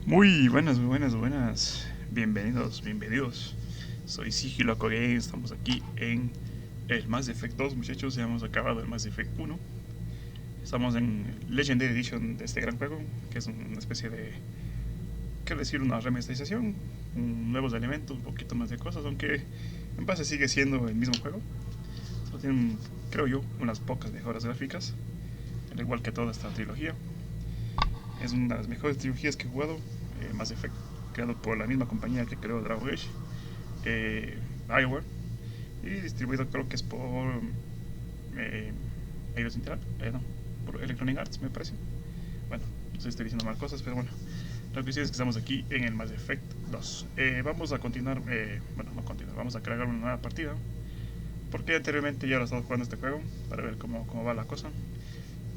Muy buenas, muy buenas, buenas. Bienvenidos, bienvenidos. Soy Sigiloco Games. Estamos aquí en el Mass Effect 2, muchachos. Ya hemos acabado el Mass Effect 1. Estamos en Legendary Edition de este gran juego, que es una especie de, ¿qué decir? Una remasterización, nuevos elementos, un poquito más de cosas, aunque en base sigue siendo el mismo juego. Solo tienen, creo yo, unas pocas mejoras gráficas, al igual que toda esta trilogía. Es una de las mejores trilogías que he jugado. Mass Effect, creado por la misma compañía que creó Dragon Age, Bioware, y distribuido creo que es por Eidos Interactive, no, por Electronic Arts me parece. Bueno, no sé si estoy diciendo mal cosas, pero bueno, la cuestión es que estamos aquí en el Mass Effect 2. Vamos a continuar, bueno, no continuar, vamos a crear una nueva partida, porque anteriormente ya lo he estado jugando este juego, para ver cómo va la cosa.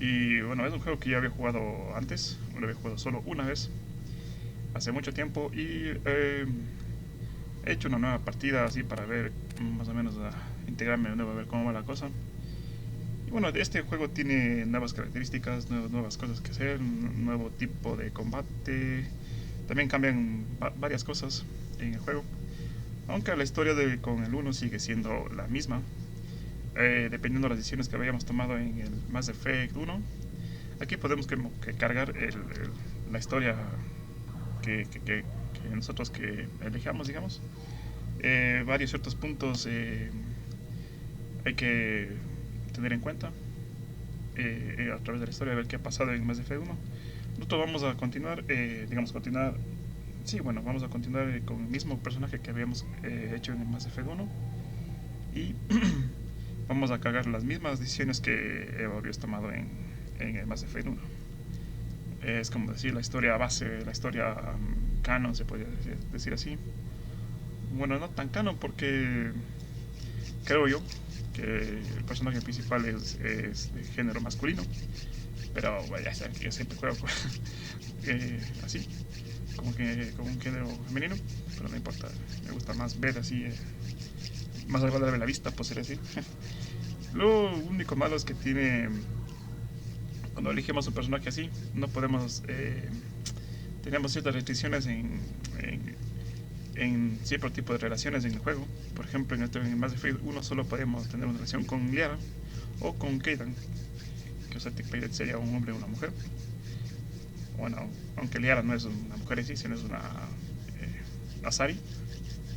Y bueno, es un juego que ya había jugado antes, lo había jugado solo una vez, hace mucho tiempo, y he hecho una nueva partida así para ver más o menos, a integrarme de nuevo, a ver cómo va la cosa. Y bueno, este juego tiene nuevas características, nuevas cosas que hacer, un nuevo tipo de combate. También cambian varias cosas en el juego, aunque la historia con el uno sigue siendo la misma. Dependiendo de las decisiones que habíamos tomado en el Mass Effect 1, aquí podemos que cargar la historia que nosotros que elijamos, digamos. Varios ciertos puntos hay que tener en cuenta a través de la historia, a ver qué ha pasado en Mass Effect 1. Nosotros vamos a continuar, sí, bueno, vamos a continuar con el mismo personaje que habíamos hecho en el Mass Effect 1, y vamos a cargar las mismas decisiones que habíamos tomado en el Mass Effect 1. Es como decir la historia base, la historia canon, se podría decir así. Bueno, no tan canon porque creo yo que el personaje principal es de género masculino, pero bueno, ya saben que yo siempre juego así, como un género femenino, pero no importa, me gusta más ver así, más agradable a la vista, por ser así. Lo único malo es que tiene, cuando elegimos un personaje así, no podemos, tenemos ciertas restricciones en cierto tipo de relaciones en el juego. Por ejemplo, en Mass Effect 1 solo podemos tener una relación con Liara o con Kaidan, que o sea, sería un hombre o una mujer. Bueno, aunque Liara no es una mujer en sí, sino es una Asari,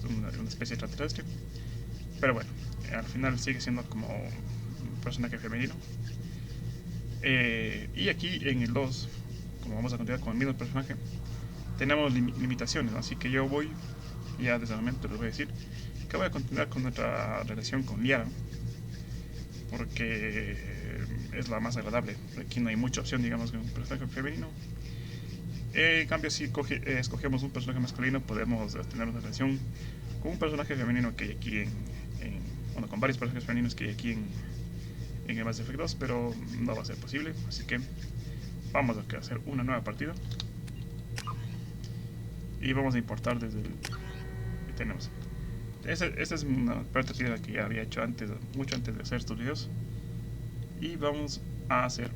una especie extraterrestre. Pero bueno, al final sigue siendo como un personaje femenino. Y aquí en el 2, como vamos a continuar con el mismo personaje, tenemos limitaciones, ¿no? Así que yo voy, ya desde el momento les voy a decir que voy a continuar con nuestra relación con Liara, porque es la más agradable. Aquí no hay mucha opción, digamos, que un personaje femenino. En cambio, si escogemos un personaje masculino, podemos tener una relación con un personaje femenino que hay aquí bueno, con varios personajes femeninos que hay aquí en el Mass Effect 2, pero no va a ser posible, así que vamos a hacer una nueva partida y vamos a importar desde el que tenemos. Esta es una partida que ya había hecho antes, mucho antes de hacer estos videos, y vamos a hacer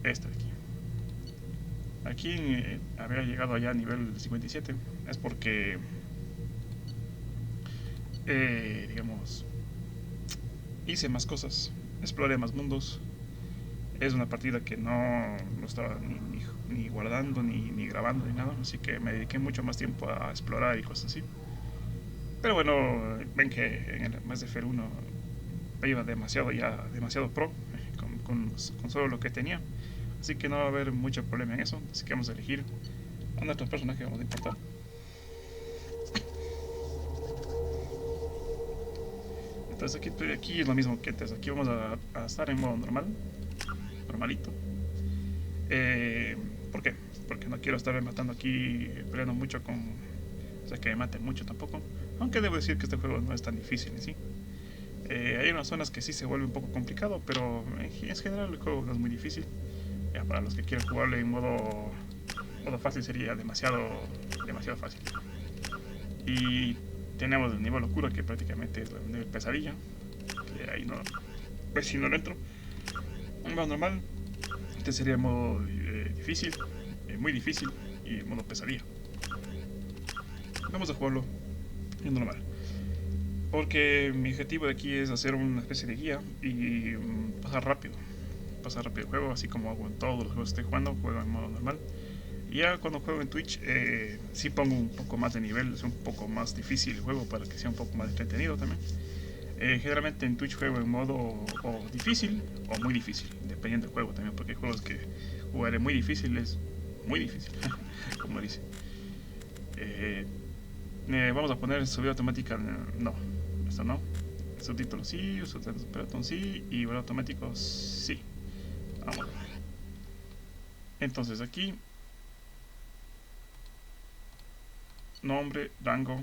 esta de aquí. Aquí había llegado ya a nivel 57, es porque digamos, hice más cosas, exploré más mundos. Es una partida que no lo estaba ni guardando, ni grabando, ni nada, así que me dediqué mucho más tiempo a explorar y cosas así. Pero bueno, ven que en el Mass Effect 1 iba demasiado pro, con solo lo que tenía. Así que no va a haber mucho problema en eso, así que vamos a elegir a nuestros personajes que vamos a importar. Entonces aquí es lo mismo que antes, aquí vamos a estar en modo normal, normalito. ¿Por qué? Porque no quiero estar matando aquí, peleando mucho con... O sea, que me maten mucho tampoco. Aunque debo decir que este juego no es tan difícil en sí. Hay unas zonas que sí se vuelve un poco complicado, pero en general el juego no es muy difícil. Ya, para los que quieran jugarlo en modo fácil sería demasiado fácil. Y tenemos el nivel locura, que prácticamente es el nivel pesadilla, que ahí no, pues si no lo entro. En modo normal, este sería el modo difícil, muy difícil, y modo pesadilla. Vamos a jugarlo en normal, porque mi objetivo de aquí es hacer una especie de guía y pasar rápido el juego, así como hago en todos los juegos que estoy jugando. Juego en modo normal. Y ya cuando juego en Twitch, sí pongo un poco más de nivel, es un poco más difícil el juego para que sea un poco más entretenido también. Generalmente en Twitch juego en modo o difícil o muy difícil, dependiendo del juego también, porque hay juegos que jugaré muy difícil, es muy difícil, como dice. Vamos a poner subida automática, no, esto no. Subtítulos sí, subtítulos sí, y vuelo automático sí. Vamos. Entonces aquí, nombre, rango,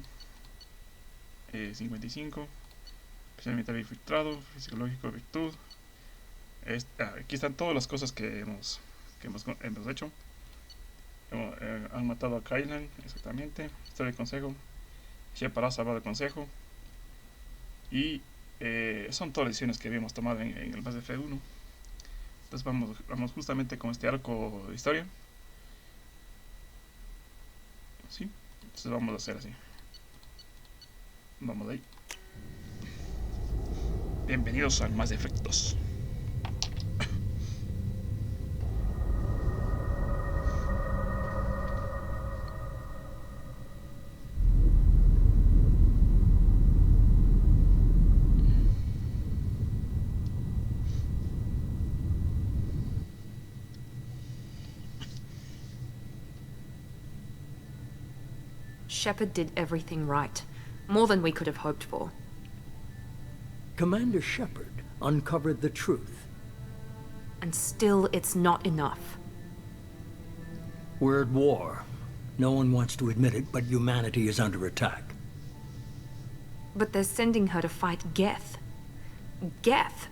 55, especial militar y filtrado, psicológico, virtud. Aquí están todas las cosas que hemos hecho. Han matado a Kylan, exactamente. Historia de consejo. Para salvar el consejo. Y son todas las decisiones que habíamos tomado en el Mass Effect 1. Entonces vamos justamente con este arco de historia. ¿Sí? Entonces vamos a hacer así. Vamos de ahí. Bienvenidos al Mass Effect 2. Shepard did everything right. More than we could have hoped for. Commander Shepard uncovered the truth. And still, it's not enough. We're at war. No one wants to admit it, but humanity is under attack. But they're sending her to fight Geth. Geth!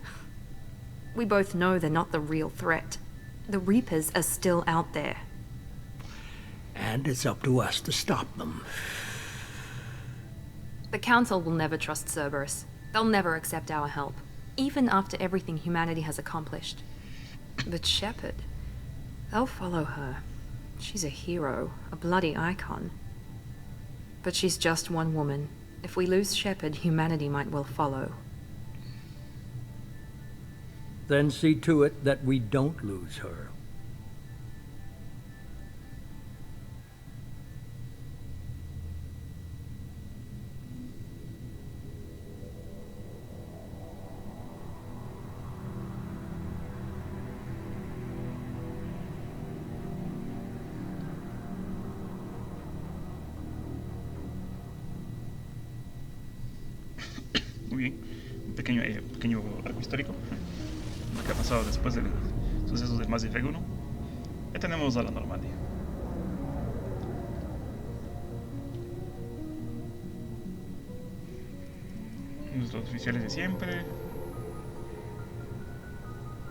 We both know they're not the real threat. The Reapers are still out there. And it's up to us to stop them. The Council will never trust Cerberus. They'll never accept our help, even after everything humanity has accomplished. But Shepard, they'll follow her. She's a hero, a bloody icon. But she's just one woman. If we lose Shepard, humanity might well follow. Then see to it that we don't lose her. Muy bien, un pequeño arco histórico, lo que ha pasado después de los sucesos del Mass Effect 1. Ya tenemos a la Normandia. Nuestros oficiales de siempre.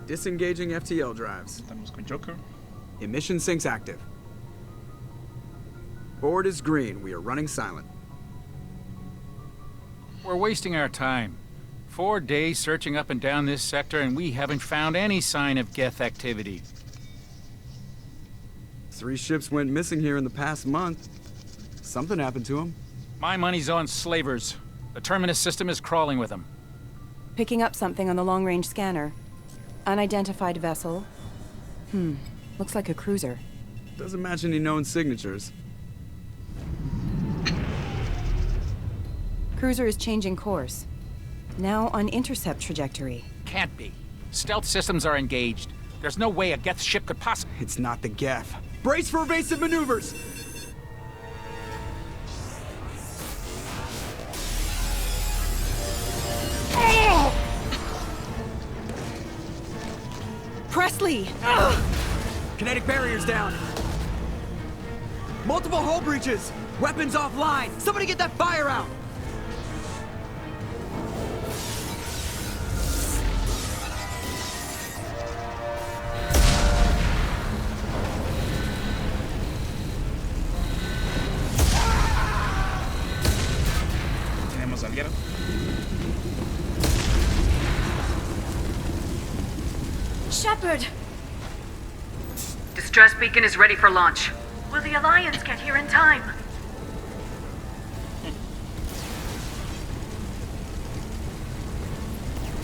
Disengaging FTL drives. Estamos con Joker. Emission sinks active. Board is green. We are running silent. We're wasting our time. 4 days searching up and down this sector, and we haven't found any sign of Geth activity. 3 ships went missing here in the past month. Something happened to them. My money's on slavers. The Terminus system is crawling with them. Picking up something on the long-range scanner. Unidentified vessel. Looks like a cruiser. Doesn't match any known signatures. Cruiser is changing course. Now on intercept trajectory. Can't be. Stealth systems are engaged. There's no way a Geth ship could possibly... It's not the Geth. Brace for evasive maneuvers! Presley! Kinetic barriers down. Multiple hull breaches. Weapons offline. Somebody get that fire out. Tenemos aliado. Shepard! Distress beacon is ready for launch. Will the Alliance get here in time?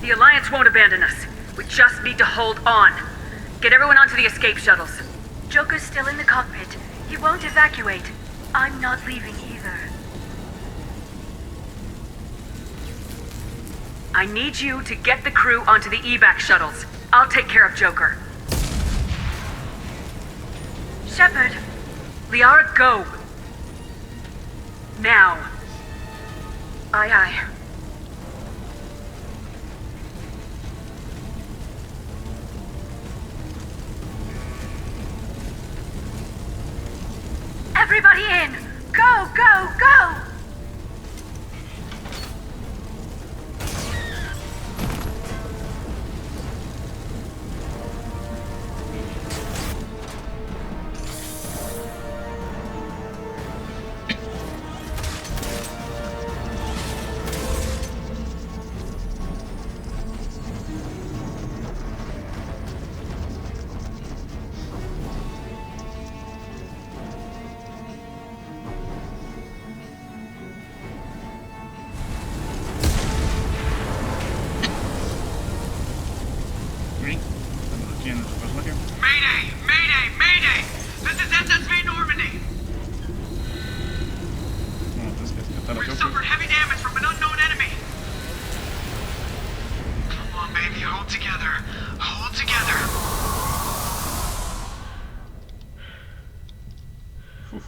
The Alliance won't abandon us. We just need to hold on. Get everyone onto the escape shuttles. Joker's still in the cockpit. He won't evacuate. I'm not leaving either. I need you to get the crew onto the evac shuttles. I'll take care of Joker. Shepard. Liara, go. Now. Aye, aye. Everybody in! Go, go, go! Mayday! Mayday! Mayday! This is SSV Normandy! We've suffered heavy damage from an unknown enemy! Come on, baby, hold together. Hold together. Uf.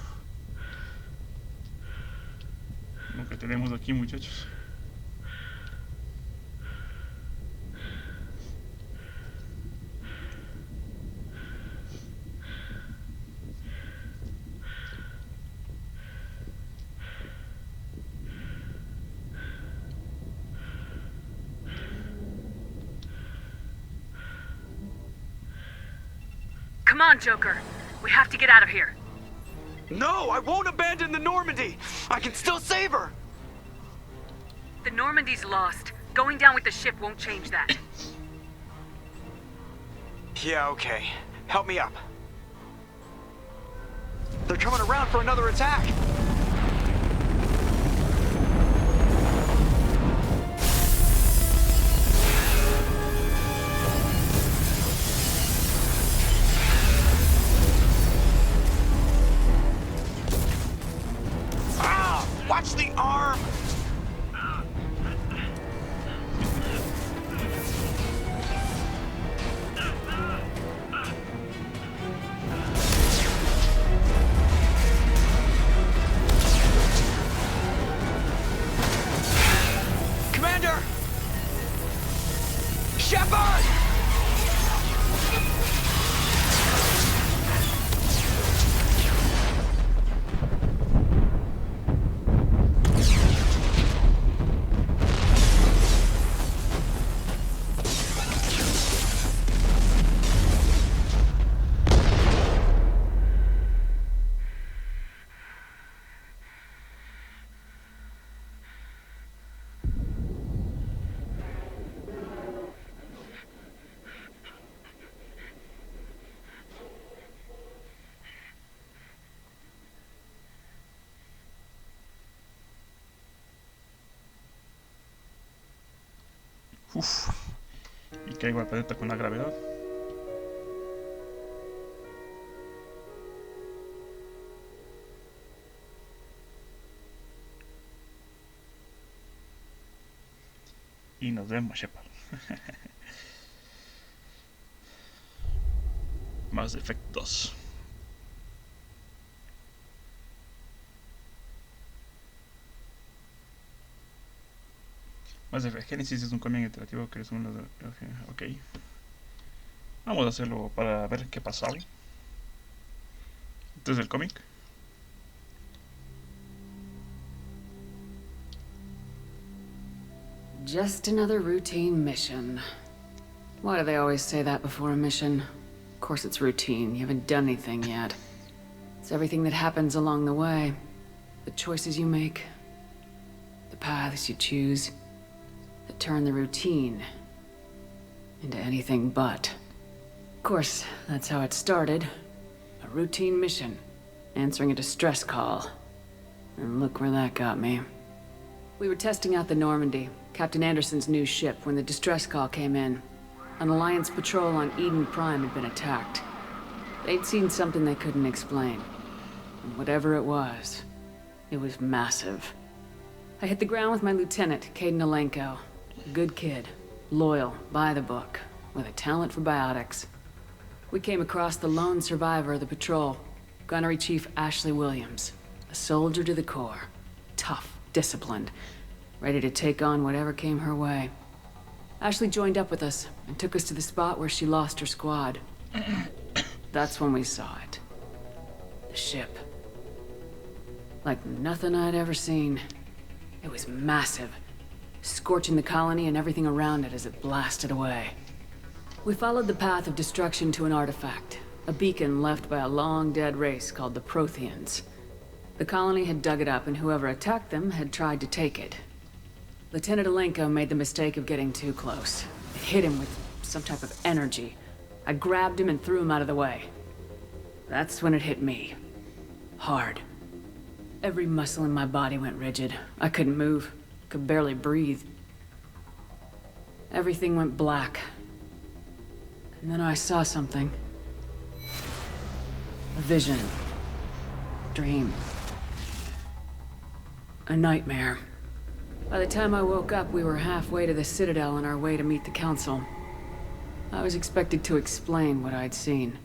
Lo que tenemos aquí, muchachos. Come on, Joker. We have to get out of here. No, I won't abandon the Normandy! I can still save her! The Normandy's lost. Going down with the ship won't change that. Yeah, okay. Help me up. They're coming around for another attack! Watch the arm! Commander! Shepard! Uf. Y caigo al planeta con la gravedad. Y nos vemos, Shepard. Más efectos. Más Effect Genesis es un cómic interactivo que es uno de... Ok. Vamos a hacerlo para ver qué pasaba. Este es el cómic. Just another routine mission. Why do they always say that before a mission? Of course it's routine. You haven't done anything yet. It's everything that happens along the way. The choices you make. The paths you choose. That turn the routine into anything but. Of course, that's how it started. A routine mission. answering a distress call. And look where that got me. We were testing out the Normandy, Captain Anderson's new ship, when the distress call came in. An Alliance patrol on Eden Prime had been attacked. They'd seen something they couldn't explain. And whatever it was massive. I hit the ground with my lieutenant, Caden Alenko. A good kid, loyal, by the book, with a talent for biotics. We came across the lone survivor of the patrol, Gunnery Chief Ashley Williams. A soldier to the core. Tough, disciplined, ready to take on whatever came her way. Ashley joined up with us and took us to the spot where she lost her squad. That's when we saw it. The ship. Like nothing I'd ever seen. It was massive, scorching the colony and everything around it as it blasted away. We followed the path of destruction to an artifact, a beacon left by a long-dead race called the Protheans. The colony had dug it up, and whoever attacked them had tried to take it. Lieutenant Alenko made the mistake of getting too close. It hit him with some type of energy. I grabbed him and threw him out of the way. That's when it hit me. Hard. Every muscle in my body went rigid. I couldn't move, could barely breathe. Everything went black. And then I saw something. A vision. Dream. A nightmare. By the time I woke up, we were halfway to the Citadel on our way to meet the Council. I was expected to explain what I'd seen.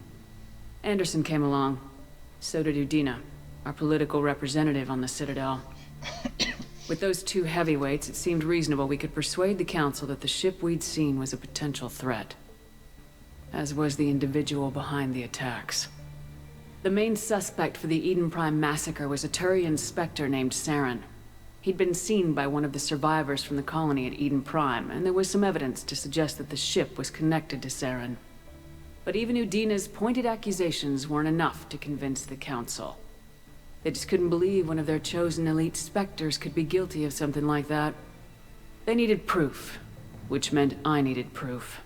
Anderson came along. So did Udina, our political representative on the Citadel. With those two heavyweights, it seemed reasonable we could persuade the Council that the ship we'd seen was a potential threat. As was the individual behind the attacks. The main suspect for the Eden Prime massacre was a Turian Spectre named Saren. He'd been seen by one of the survivors from the colony at Eden Prime, and there was some evidence to suggest that the ship was connected to Saren. But even Udina's pointed accusations weren't enough to convince the Council. They just couldn't believe one of their chosen elite Spectres could be guilty of something like that. They needed proof, which meant I needed proof.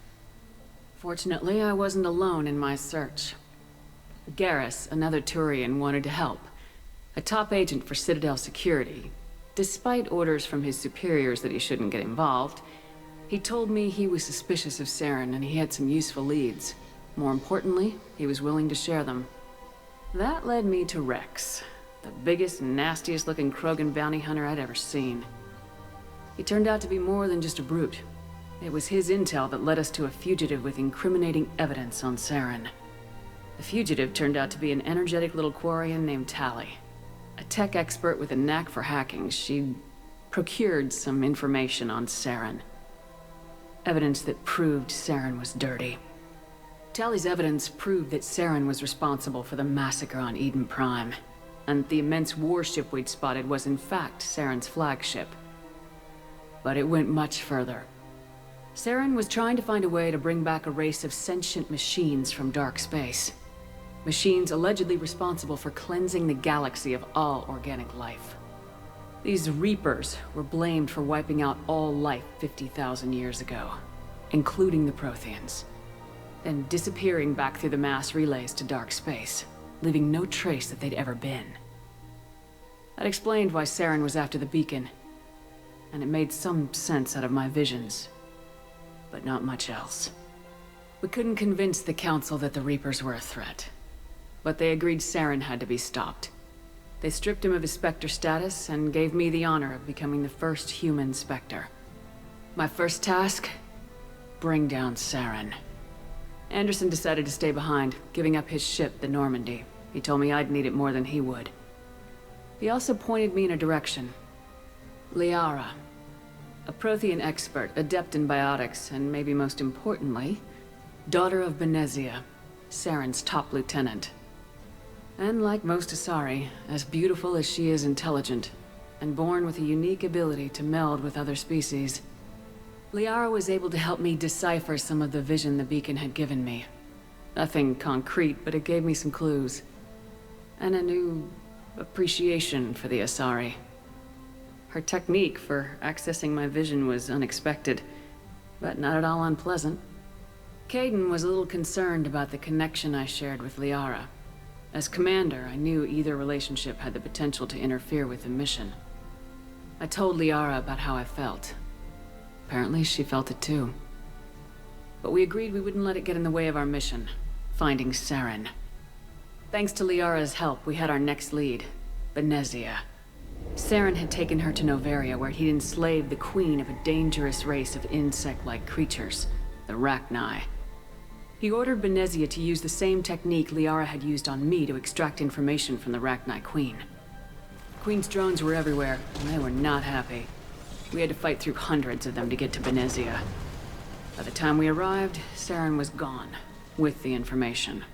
Fortunately, I wasn't alone in my search. Garrus, another Turian, wanted to help. A top agent for Citadel security. Despite orders from his superiors that he shouldn't get involved, he told me he was suspicious of Saren and he had some useful leads. More importantly, he was willing to share them. That led me to Rex, the biggest, nastiest looking Krogan bounty hunter I'd ever seen. He turned out to be more than just a brute. It was his intel that led us to a fugitive with incriminating evidence on Saren. The fugitive turned out to be an energetic little Quarian named Tali. A tech expert with a knack for hacking, she'd procured some information on Saren. Evidence that proved Saren was dirty. Tali's evidence proved that Saren was responsible for the massacre on Eden Prime, and the immense warship we'd spotted was in fact Saren's flagship. But it went much further. Saren was trying to find a way to bring back a race of sentient machines from dark space. Machines allegedly responsible for cleansing the galaxy of all organic life. These Reapers were blamed for wiping out all life 50,000 years ago, including the Protheans, then disappearing back through the mass relays to dark space, leaving no trace that they'd ever been. That explained why Saren was after the beacon, and it made some sense out of my visions, but not much else. We couldn't convince the Council that the Reapers were a threat. But they agreed Saren had to be stopped. They stripped him of his Spectre status and gave me the honor of becoming the first human Spectre. My first task? Bring down Saren. Anderson decided to stay behind, giving up his ship, the Normandy. He told me I'd need it more than he would. He also pointed me in a direction. Liara. A Prothean expert, adept in biotics, and maybe most importantly, daughter of Benezia, Saren's top lieutenant. And like most Asari, as beautiful as she is intelligent, and born with a unique ability to meld with other species. Liara was able to help me decipher some of the vision the beacon had given me. Nothing concrete, but it gave me some clues. And a new appreciation for the Asari. Her technique for accessing my vision was unexpected, but not at all unpleasant. Caden was a little concerned about the connection I shared with Liara. As commander, I knew either relationship had the potential to interfere with the mission. I told Liara about how I felt. Apparently, she felt it too. But we agreed we wouldn't let it get in the way of our mission, finding Saren. Thanks to Liara's help, we had our next lead, Benezia. Saren had taken her to Noveria, where he'd enslaved the queen of a dangerous race of insect-like creatures, the Rachni. He ordered Benezia to use the same technique Liara had used on me to extract information from the Rachni queen. The queen's drones were everywhere, and they were not happy. We had to fight through hundreds of them to get to Benezia. By the time we arrived, Saren was gone, with the information.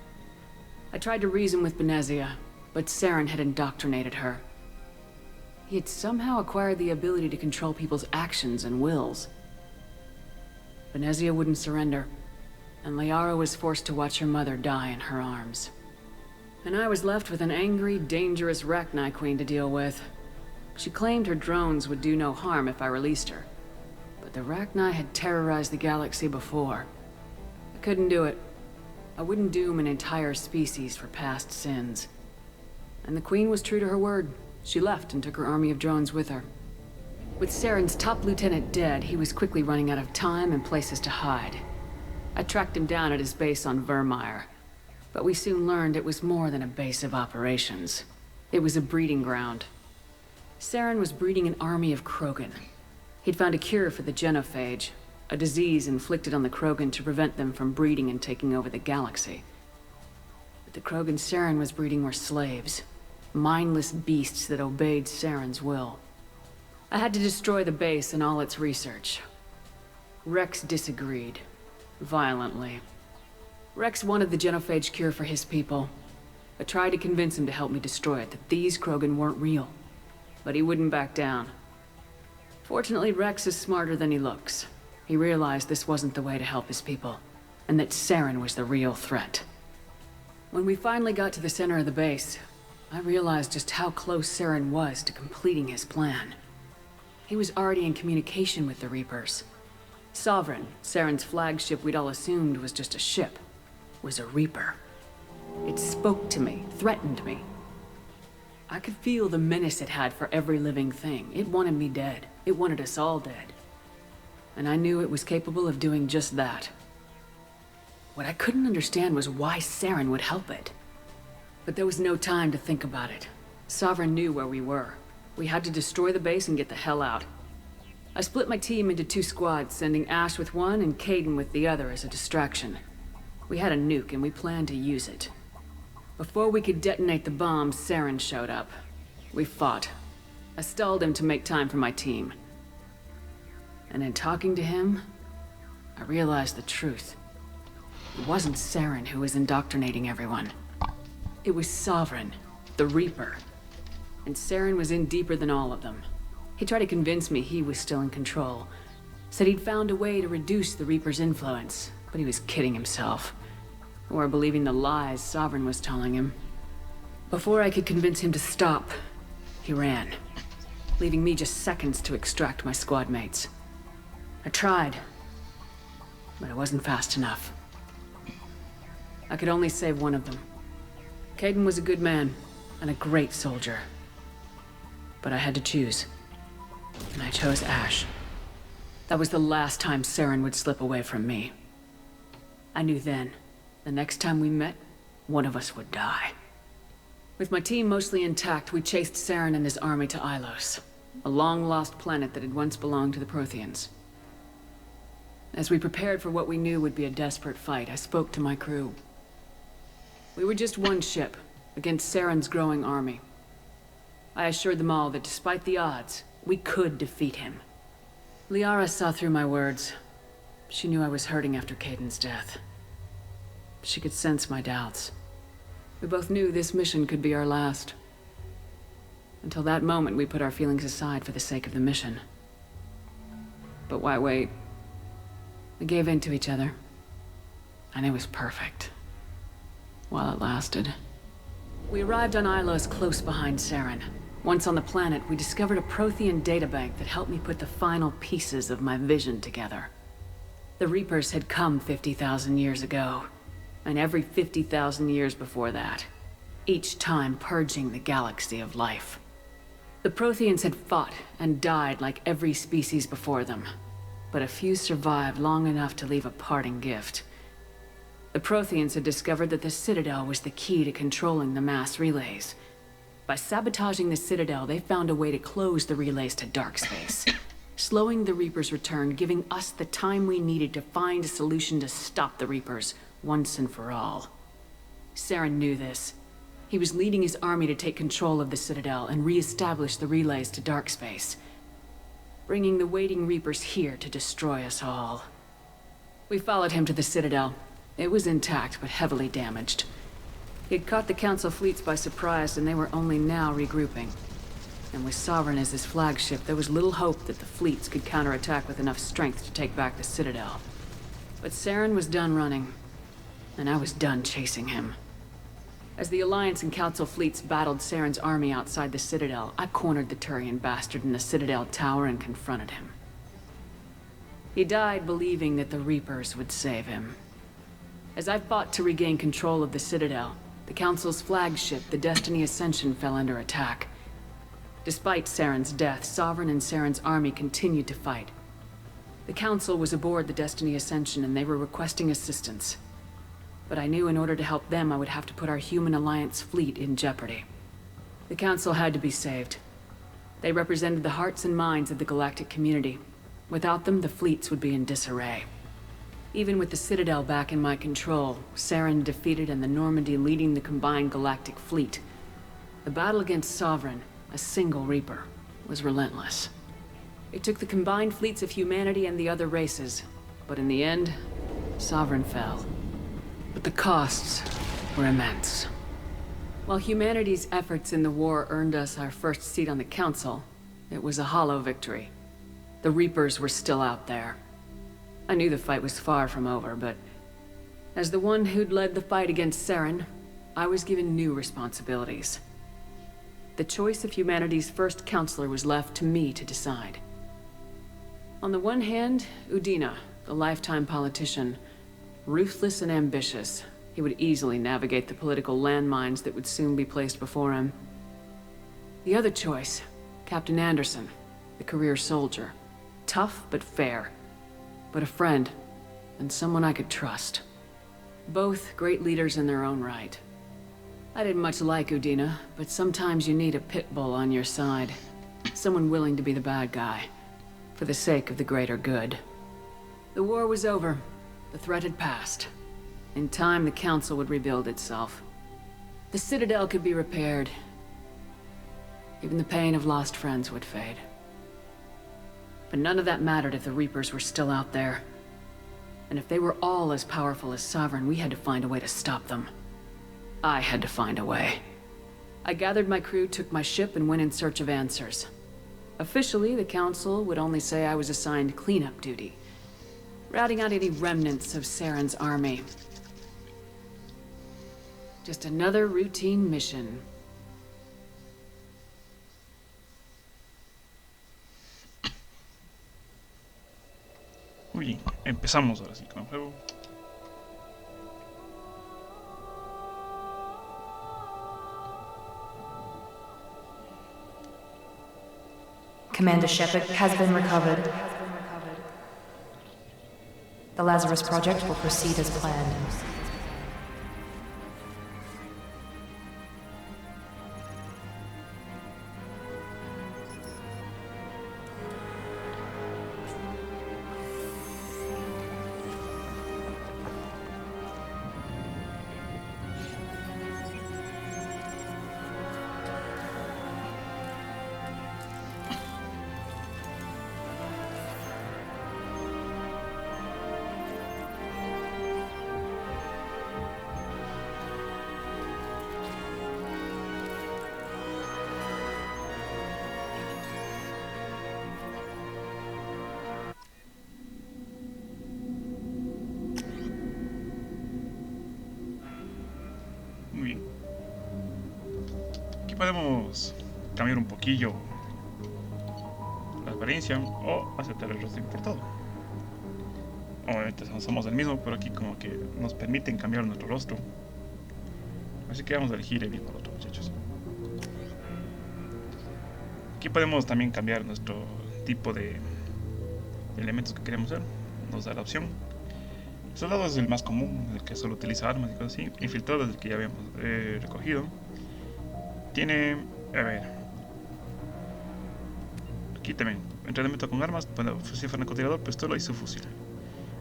I tried to reason with Benezia, but Saren had indoctrinated her. He had somehow acquired the ability to control people's actions and wills. Benezia wouldn't surrender, and Liara was forced to watch her mother die in her arms. And I was left with an angry, dangerous Rachni queen to deal with. She claimed her drones would do no harm if I released her. But the Rachni had terrorized the galaxy before. I couldn't do it. I wouldn't doom an entire species for past sins. And the queen was true to her word. She left and took her army of drones with her. With Saren's top lieutenant dead, he was quickly running out of time and places to hide. I tracked him down at his base on Vermeer, but we soon learned it was more than a base of operations. It was a breeding ground. Saren was breeding an army of Krogan. He'd found a cure for the genophage, a disease inflicted on the Krogan to prevent them from breeding and taking over the galaxy. But the Krogan Saren was breeding were slaves, mindless beasts that obeyed Saren's will. I had to destroy the base and all its research. Rex disagreed, violently. Rex wanted the genophage cure for his people. I tried to convince him to help me destroy it, that these Krogan weren't real. But he wouldn't back down. Fortunately, Rex is smarter than he looks. He realized this wasn't the way to help his people, and that Saren was the real threat. When we finally got to the center of the base, I realized just how close Saren was to completing his plan. He was already in communication with the Reapers. Sovereign, Saren's flagship we'd all assumed was just a ship, was a Reaper. It spoke to me, threatened me. I could feel the menace it had for every living thing. It wanted me dead. It wanted us all dead. And I knew it was capable of doing just that. What I couldn't understand was why Saren would help it. But there was no time to think about it. Sovereign knew where we were. We had to destroy the base and get the hell out. I split my team into 2 squads, sending Ash with one and Caden with the other as a distraction. We had a nuke and we planned to use it. Before we could detonate the bomb, Saren showed up. We fought. I stalled him to make time for my team. And in talking to him, I realized the truth. It wasn't Saren who was indoctrinating everyone. It was Sovereign, the Reaper. And Saren was in deeper than all of them. He tried to convince me he was still in control. Said he'd found a way to reduce the Reaper's influence, but he was kidding himself. Or believing the lies Sovereign was telling him. Before I could convince him to stop, he ran, leaving me just seconds to extract my squad mates. I tried, but it wasn't fast enough. I could only save one of them. Caden was a good man, and a great soldier. But I had to choose. And I chose Ash. That was the last time Saren would slip away from me. I knew then, the next time we met, one of us would die. With my team mostly intact, we chased Saren and his army to Ilos, a long-lost planet that had once belonged to the Protheans. As we prepared for what we knew would be a desperate fight, I spoke to my crew. We were just one ship, against Saren's growing army. I assured them all that despite the odds, we could defeat him. Liara saw through my words. She knew I was hurting after Caden's death. She could sense my doubts. We both knew this mission could be our last. Until that moment, we put our feelings aside for the sake of the mission. But why wait? We gave in to each other. And it was perfect. While it lasted. We arrived on Ilos close behind Saren. Once on the planet, we discovered a Prothean databank that helped me put the final pieces of my vision together. The Reapers had come 50,000 years ago, and every 50,000 years before that. each time purging the galaxy of life. The Protheans had fought and died like every species before them, but a few survived long enough to leave a parting gift. The Protheans had discovered that the Citadel was the key to controlling the mass relays. By sabotaging the Citadel, they found a way to close the relays to dark space, slowing the Reapers' return, giving us the time we needed to find a solution to stop the Reapers once and for all. Saren knew this. He was leading his army to take control of the Citadel and re-establish the relays to dark space, bringing the waiting Reapers here to destroy us all. We followed him to the Citadel. It was intact, but heavily damaged. He had caught the Council fleets by surprise, and they were only now regrouping. And with Sovereign as his flagship, there was little hope that the fleets could counterattack with enough strength to take back the Citadel. But Saren was done running, and I was done chasing him. As the Alliance and Council fleets battled Saren's army outside the Citadel, I cornered the Turian bastard in the Citadel tower and confronted him. He died believing that the Reapers would save him. As I fought to regain control of the Citadel, the Council's flagship, the Destiny Ascension, fell under attack. Despite Saren's death, Sovereign and Saren's army continued to fight. The Council was aboard the Destiny Ascension and they were requesting assistance. But I knew in order to help them, I would have to put our human Alliance fleet in jeopardy. The Council had to be saved. They represented the hearts and minds of the galactic community. Without them, the fleets would be in disarray. Even with the Citadel back in my control, Saren defeated and the Normandy leading the combined galactic fleet, the battle against Sovereign, a single Reaper, was relentless. It took the combined fleets of humanity and the other races, but in the end, Sovereign fell. But the costs were immense. While humanity's efforts in the war earned us our first seat on the Council, it was a hollow victory. The Reapers were still out there. I knew the fight was far from over, but as the one who'd led the fight against Saren, I was given new responsibilities. The choice of humanity's first counselor was left to me to decide. On the one hand, Udina, the lifetime politician, ruthless and ambitious. He would easily navigate the political landmines that would soon be placed before him. The other choice, Captain Anderson, the career soldier. Tough but fair. But a friend, and someone I could trust. Both great leaders in their own right. I didn't much like Udina, but sometimes you need a pit bull on your side. Someone willing to be the bad guy, for the sake of the greater good. The war was over. The threat had passed. In time, the Council would rebuild itself. The Citadel could be repaired. Even the pain of lost friends would fade. But none of that mattered if the Reapers were still out there. And if they were all as powerful as Sovereign, we had to find a way to stop them. I had to find a way. I gathered my crew, took my ship, and went in search of answers. Officially, the Council would only say I was assigned cleanup duty, routing out any remnants of Saren's army. Just another routine mission. Muy bien, empezamos ahora sí con el juego. Commander Shepard has been recovered. The Lazarus project will proceed as planned. Muy bien. Aquí podemos cambiar un poquillo la apariencia o aceptar el rostro importado. Obviamente somos el mismo, pero aquí como que nos permiten cambiar nuestro rostro. Así que vamos a elegir el mismo otro, muchachos. Aquí podemos también cambiar nuestro tipo de elementos que queremos hacer. Nos da la opción. Soldado es el más común, el que solo utiliza armas y cosas así. Infiltrado es el que ya habíamos recogido. Tiene, a ver, aquí también, entrenamiento con armas, bueno, fusil francotirador, pistola y subfusil.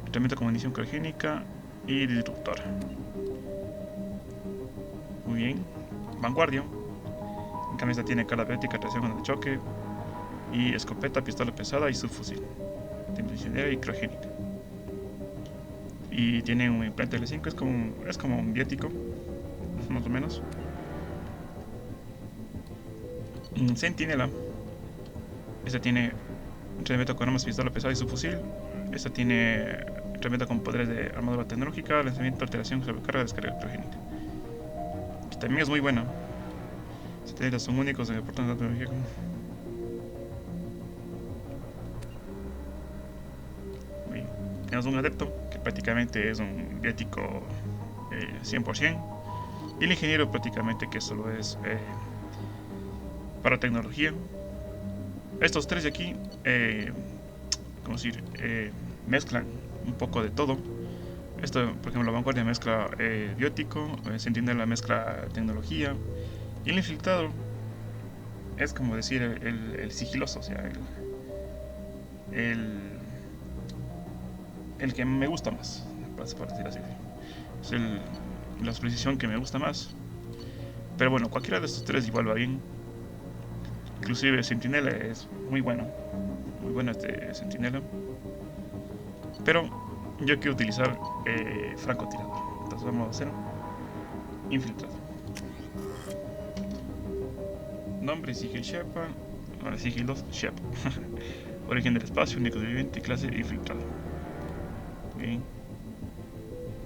Entrenamiento con munición criogénica y disruptor. Muy bien. Vanguardia. En cambio esta tiene carga bética, tracción con el choque y escopeta, pistola pesada y subfusil. Tiene incendiaria y criogénica. Y tiene un implante L5, es como un biótico, más o menos. Sentinela. Esta tiene entrenamiento con armas, pistola pesada y subfusil. Esta tiene entrenamiento con poderes de armadura tecnológica, lanzamiento, alteración, sobrecarga, descarga criogénica. Que también es muy buena. Satélites son únicos en el portal de la tecnología. Tenemos un adepto que prácticamente es un biótico 100%. Y el ingeniero prácticamente que solo es para tecnología. Estos tres de aquí, ¿cómo decir? Mezclan un poco de todo. Esto, por ejemplo, la vanguardia mezcla biótico, sentinela mezcla tecnología. Y el infiltrado es como decir el sigiloso, o sea, el que me gusta más, por decir así. Es la precisión que me gusta más. Pero bueno, cualquiera de estos tres igual va bien. Inclusive Sentinela es muy bueno. Muy bueno este Sentinela. Pero yo quiero utilizar francotirador. Entonces vamos a hacer infiltrado. Nombre Sigil Shepa. Ahora Sigilos Shepa. Origen del espacio, único viviente y clase infiltrado. Bien.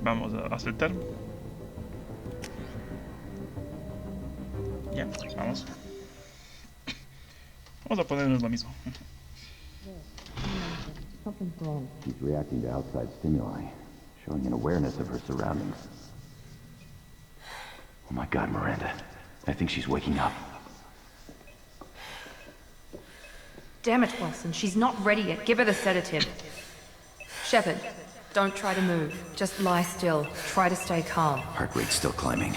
Vamos a aceptar. Ya, vamos. Vamos a ponernos lo mismo. She's reacting to outside stimuli, showing an awareness of her surroundings. Oh my God, Miranda. I think she's waking up. Damn it, Wilson. She's not ready yet. Give her the sedative. Shepard, don't try to move. Just lie still. Try to stay calm. Heart rate's still climbing.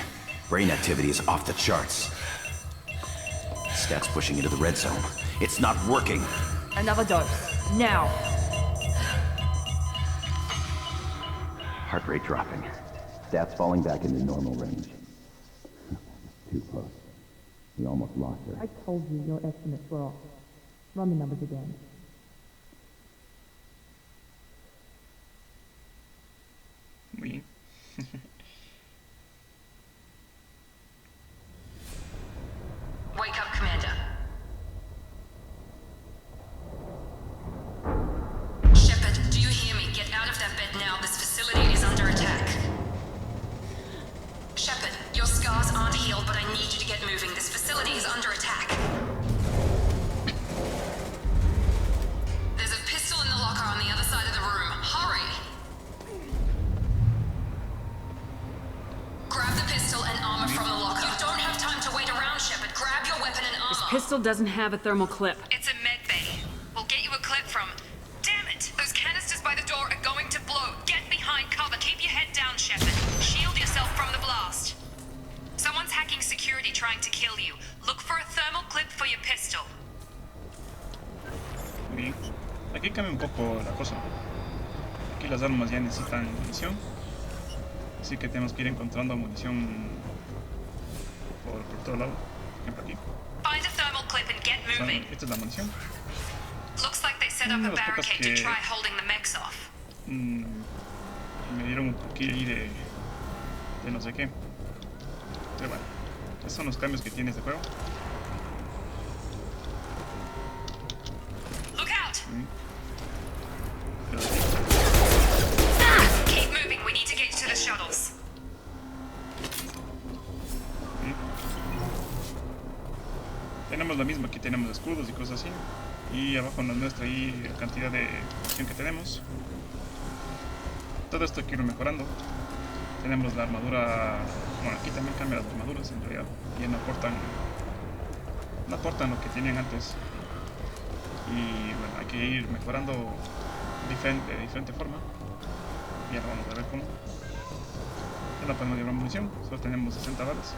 Brain activity is off the charts. Stats pushing into the red zone. It's not working. Another dose. Now. Heart rate dropping. Stats falling back into normal range. Too close. We almost lost her. I told you your estimates were off. Run the numbers again. Muy bien. Wake up, Commander. Shepard, do you hear me? Get out of that bed now. This facility is under attack. Shepard, your scars aren't healed, but I need you to get moving. This facility is under attack. There's a pistol in the locker on the other side of the room. Hurry! Grab the pistol and armor from the locker. You don't have time to wait around, Shepard. Grab your weapon and armor. This pistol doesn't have a thermal clip. It's a med bay. We'll get you a clip from... Damn it! Those canisters by the door are going to blow. Get behind cover. Keep your head down, Shepard. Shield yourself from the blast. Someone's hacking security trying to kill you. Look for a thermal clip for your pistol. Bien. Aquí cambia un poco la cosa. Aquí las armas ya necesitan munición. Así que tenemos que ir encontrando munición por todo lado. Por ejemplo aquí. Find a thermal clip and get moving. Esta es la munición. Looks like they set up a barricade to try holding the mechs off. Me dieron un poquillo ahí de no sé qué. Pero bueno, estos son los cambios que tiene este juego. Look out! Keep moving. We need to get to the shuttles. Tenemos lo mismo, aquí tenemos escudos y cosas así. Y abajo nos muestra ahí la cantidad de munición que tenemos. Todo esto quiero ir mejorando. Tenemos la armadura. Bueno, aquí también cambian las armaduras en realidad. Ya no aportan lo que tenían antes. Y bueno, hay que ir mejorando de diferente forma. Y ahora vamos a ver cómo. Ya no podemos llevar munición, solo tenemos 60 balas.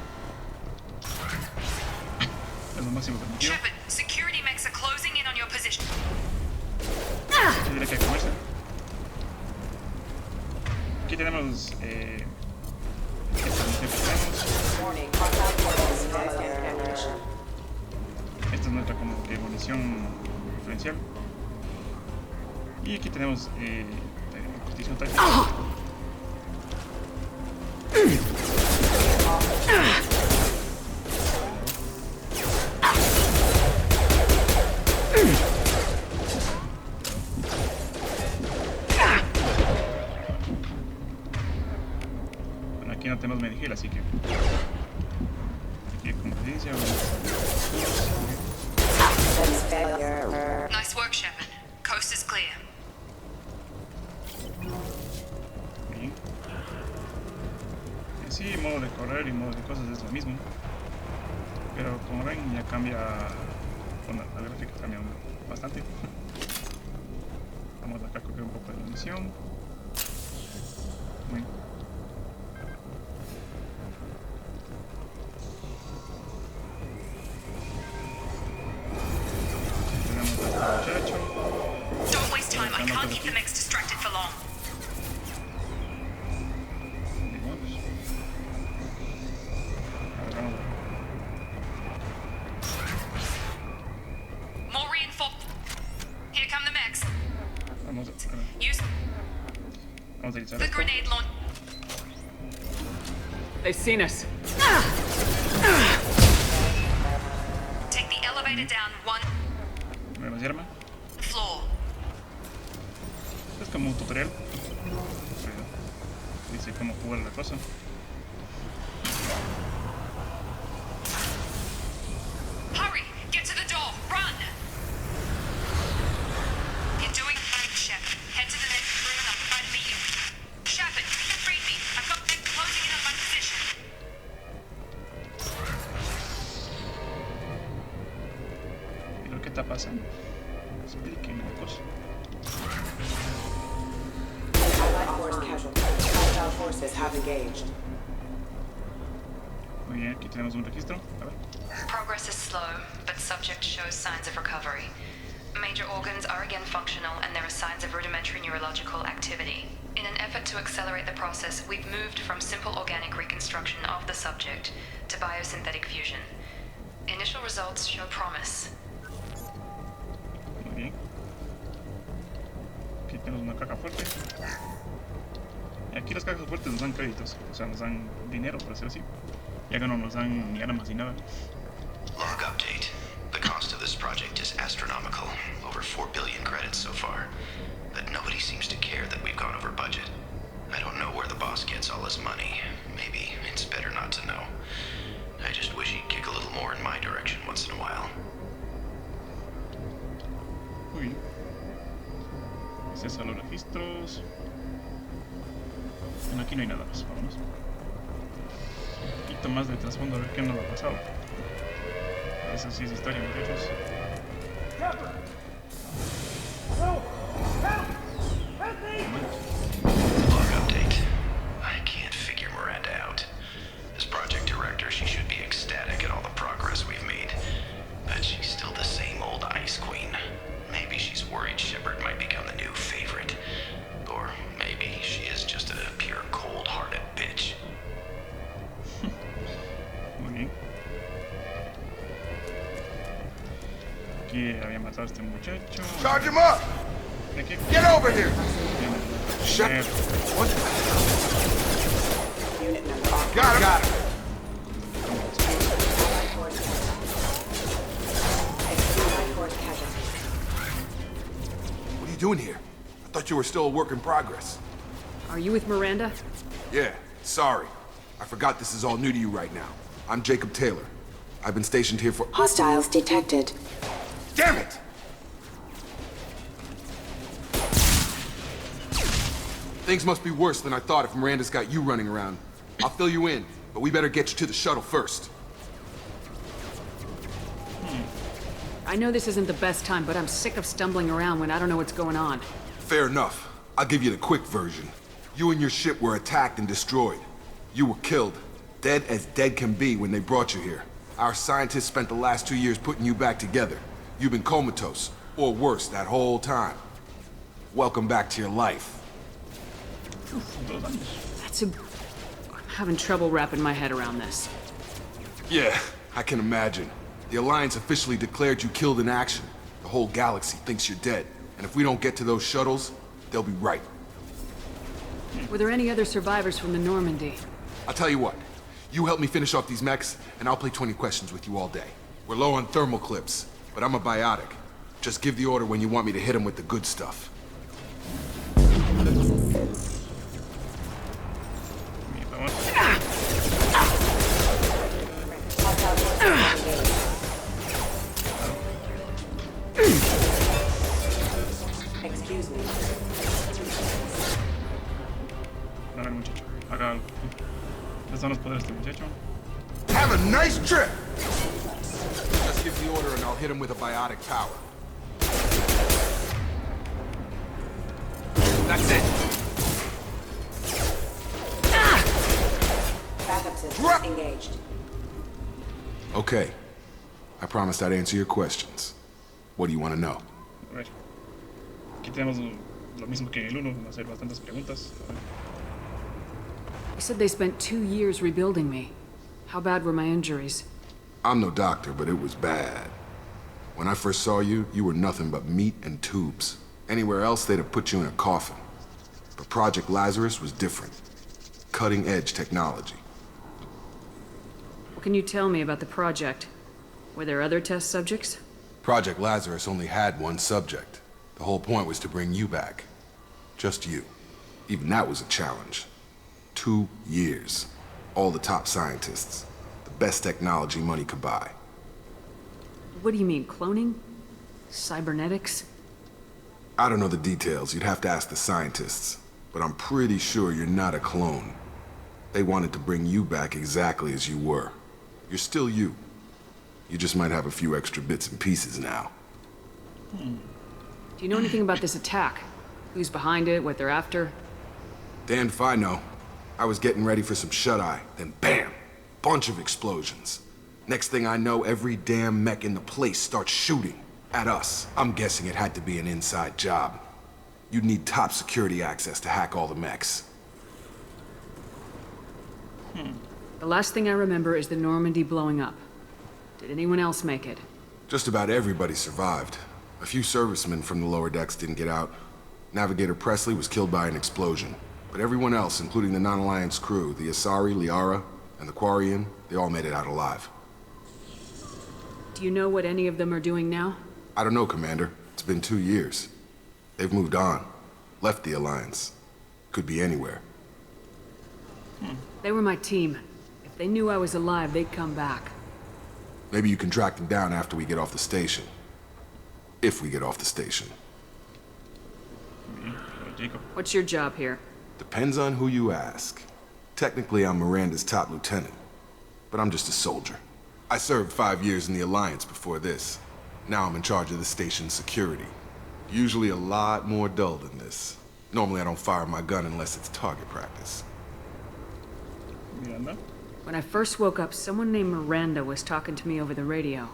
Es lo máximo permitido. Shepard, security mechs are closing in on your position. Aquí diré que hay que comerse. Aquí tenemos esta es nuestra como que munición diferencial. Y aquí tenemos cortición táctica. Bueno, aquí no tenemos medigel, así que aquí como dice Nice work, Shepard. Coast is clear. bien. Sí, modo de correr y modo de cosas es lo mismo, pero como ven ya cambia, bueno, la gráfica cambia bastante. Vamos acá a coger un poco de munición. Muy bien. Tenemos a este muchacho. Don't waste time. I can't keep the mechs distracted for long. More reinforcements. Here come the mechs. Vamos Use a utilizar the esto. grenade launch. They've seen us. Take the elevator down one Nueva yerma. floor. Es como un tutorial. Dice cómo jugar la cosa. Hurry! Get to the door! Run! You're doing fine, Shepard. Head to the next room and I'll try to meet you. Shepard, read me. I've got them closing in on my position. ¿Pero qué está pasando? Explíquenme la cosa. Muy bien, aquí tenemos un registro. A ver. Progress is slow, but subject shows signs of recovery. Major organs are again functional and there are signs of rudimentary neurological activity. In an effort to accelerate the process, we've moved from simple organic reconstruction of the subject to biosynthetic fusion. Initial results show promise. Muy bien. Aquí tenemos una caja fuerte. Y aquí las cajas fuertes nos dan créditos, o sea, nos dan dinero, por decirlo así. Y acá no nos dan ni armas ni nada. Log update. The cost of this project is astronomical. Over 4 billion credits so far. But nobody seems to care that we've gone over budget. I don't know where the boss gets all his money. Maybe it's better not to know. I just wish he'd kick a little more in my direction once in a while. Muy bien. Acceso a los registros. Bueno, aquí no hay nada más, vámonos. Un poquito más de trasfondo a ver qué nos ha pasado. Eso sí es historia, muchachos. Log update. I can't figure Miranda out. As project director, she should be ecstatic at all the progress we've made. But she's still the same old ice queen. Maybe she's worried Shepard might become the new favorite. Or maybe she is just a pure cold-hearted bitch. Muy bien. Aquí había matado a este muchacho. Charge him up! Aquí. Get over here! Shepard. What? Got him! What are you doing here? I thought you were still a work in progress. Are you with Miranda? Yeah, sorry. I forgot this is all new to you right now. I'm Jacob Taylor. I've been stationed here for— Hostiles detected. Damn it! Things must be worse than I thought if Miranda's got you running around. I'll fill you in, but we better get you to the shuttle first. I know this isn't the best time, but I'm sick of stumbling around when I don't know what's going on. Fair enough. I'll give you the quick version. You and your ship were attacked and destroyed. You were killed. Dead as dead can be when they brought you here. Our scientists spent the last 2 years putting you back together. You've been comatose, or worse, that whole time. Welcome back to your life. I'm having trouble wrapping my head around this. Yeah, I can imagine. The Alliance officially declared you killed in action. The whole galaxy thinks you're dead. And if we don't get to those shuttles, they'll be right. Were there any other survivors from the Normandy? I'll tell you what. You help me finish off these mechs, and I'll play 20 questions with you all day. We're low on thermal clips, but I'm a biotic. Just give the order when you want me to hit them with the good stuff. Excuse me. A ver, muchacho, haga algo. ¿Qué son los poderes de este muchacho? Have a nice trip! Just give the order and I'll hit him with a biotic power. That's it. Backup system engaged. Okay. I promised I'd answer your questions. What do you want to know? A ver. Aquí tenemos lo mismo que en el 1, hacer bastantes preguntas. A ver. You said they spent 2 years rebuilding me. How bad were my injuries? I'm no doctor, but it was bad. When I first saw you, you were nothing but meat and tubes. Anywhere else, they'd have put you in a coffin. But Project Lazarus was different. Cutting-edge technology. What can you tell me about the project? Were there other test subjects? Project Lazarus only had one subject. The whole point was to bring you back. Just you. Even that was a challenge. 2 years. All the top scientists. The best technology money could buy. What do you mean, cloning? Cybernetics? I don't know the details. You'd have to ask the scientists. But I'm pretty sure you're not a clone. They wanted to bring you back exactly as you were. You're still you. You just might have a few extra bits and pieces now. Do you know anything about this attack? Who's behind it, what they're after? Damned if I know. I was getting ready for some shut-eye, then bam! Bunch of explosions. Next thing I know, every damn mech in the place starts shooting. At us. I'm guessing it had to be an inside job. You'd need top security access to hack all the mechs. The last thing I remember is the Normandy blowing up. Did anyone else make it? Just about everybody survived. A few servicemen from the lower decks didn't get out. Navigator Presley was killed by an explosion. But everyone else, including the non-Alliance crew, the Asari, Liara, and the Quarian, they all made it out alive. Do you know what any of them are doing now? I don't know, Commander. It's been 2 years. They've moved on. Left the Alliance. Could be anywhere. They were my team. If they knew I was alive, they'd come back. Maybe you can track them down after we get off the station. If we get off the station. What's your job here? Depends on who you ask. Technically, I'm Miranda's top lieutenant. But I'm just a soldier. I served 5 years in the Alliance before this. Now I'm in charge of the station's security. Usually a lot more dull than this. Normally I don't fire my gun unless it's target practice. Miranda? When I first woke up, someone named Miranda was talking to me over the radio.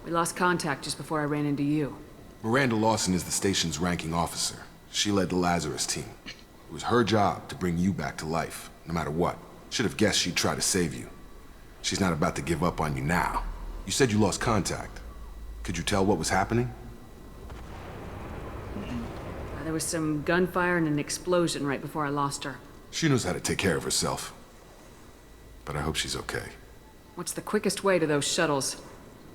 We lost contact just before I ran into you. Miranda Lawson is the station's ranking officer. She led the Lazarus team. It was her job to bring you back to life, no matter what. Should have guessed she'd try to save you. She's not about to give up on you now. You said you lost contact. Could you tell what was happening? There was some gunfire and an explosion right before I lost her. She knows how to take care of herself. But I hope she's okay. What's the quickest way to those shuttles?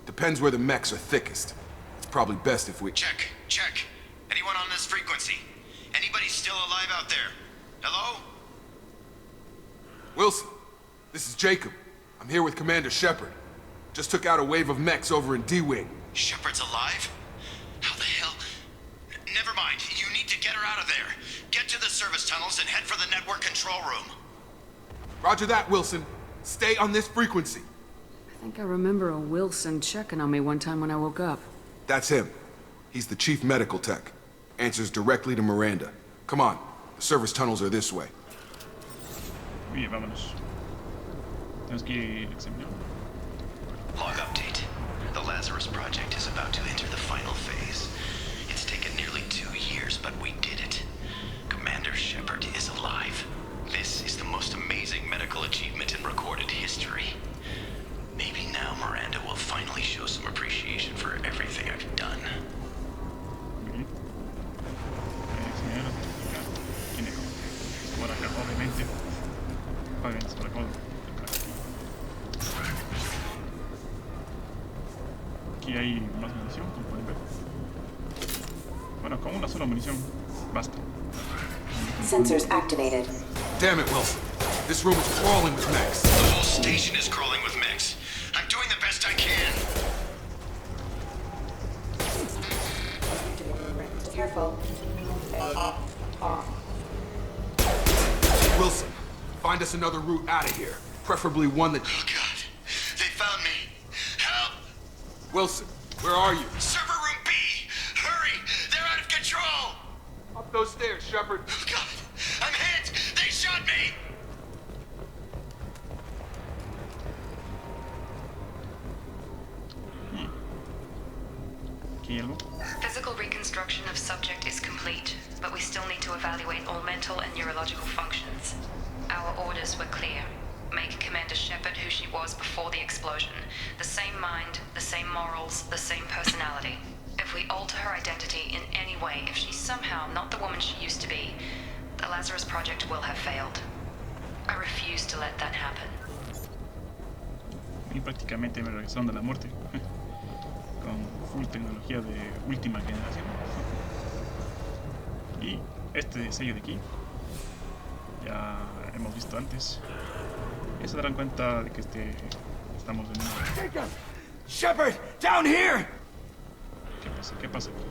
Depends where the mechs are thickest. It's probably best if we... Check. Anyone on this frequency? Anybody still alive out there? Hello? Wilson, this is Jacob. I'm here with Commander Shepard. Just took out a wave of mechs over in D-Wing. Shepard's alive? How the hell? Never mind. You need to get her out of there. Get to the service tunnels and head for the network control room. Roger that, Wilson. Stay on this frequency. I think I remember a Wilson checking on me one time when I woke up. That's him. He's the chief medical tech. Answers directly to Miranda. Come on. The service tunnels are this way. Bien, vámonos. Tenemos que examinar. Log update. The Lazarus project is about to enter the final phase. It's taken nearly 2 years, but we did it. Commander Shepard is alive. This is the most amazing medical achievement in recorded history. Maybe now Miranda will finally show some appreciation for everything I've done. Obviamente. Obviamente, para acá. Aquí hay más munición, como pueden ver. Bueno, con una sola munición basta. Sensors activated. Damn it, Wilson. This room is crawling with mechs. The whole station is crawling with mechs. I'm doing the best I can. Careful. Wilson, find us another route out of here. Preferably one that... Oh, God. They found me. Help! Wilson, where are you? Server room B! Hurry! They're out of control! Up those stairs, Shepard. Oh, God! I'm hit! They shot me! Aquí hay algo. Physical reconstruction of subject is complete, but we still need to evaluate all mental and neurological functions. Our orders were clear. Make Commander Shepard who she was before the explosion. The same mind, the same morals, the same personality. If we alter her identity in any way, if she's somehow not the woman she used to be, the Lazarus Project will have failed. I refuse to let that happen. Y prácticamente me regresaron de la muerte. Con full tecnología de última generación. Y este sello de aquí ya hemos visto antes. Y se darán cuenta de que estamos en un... Shepard, down here! ¿Qué pasa? ¿Qué pasa aquí?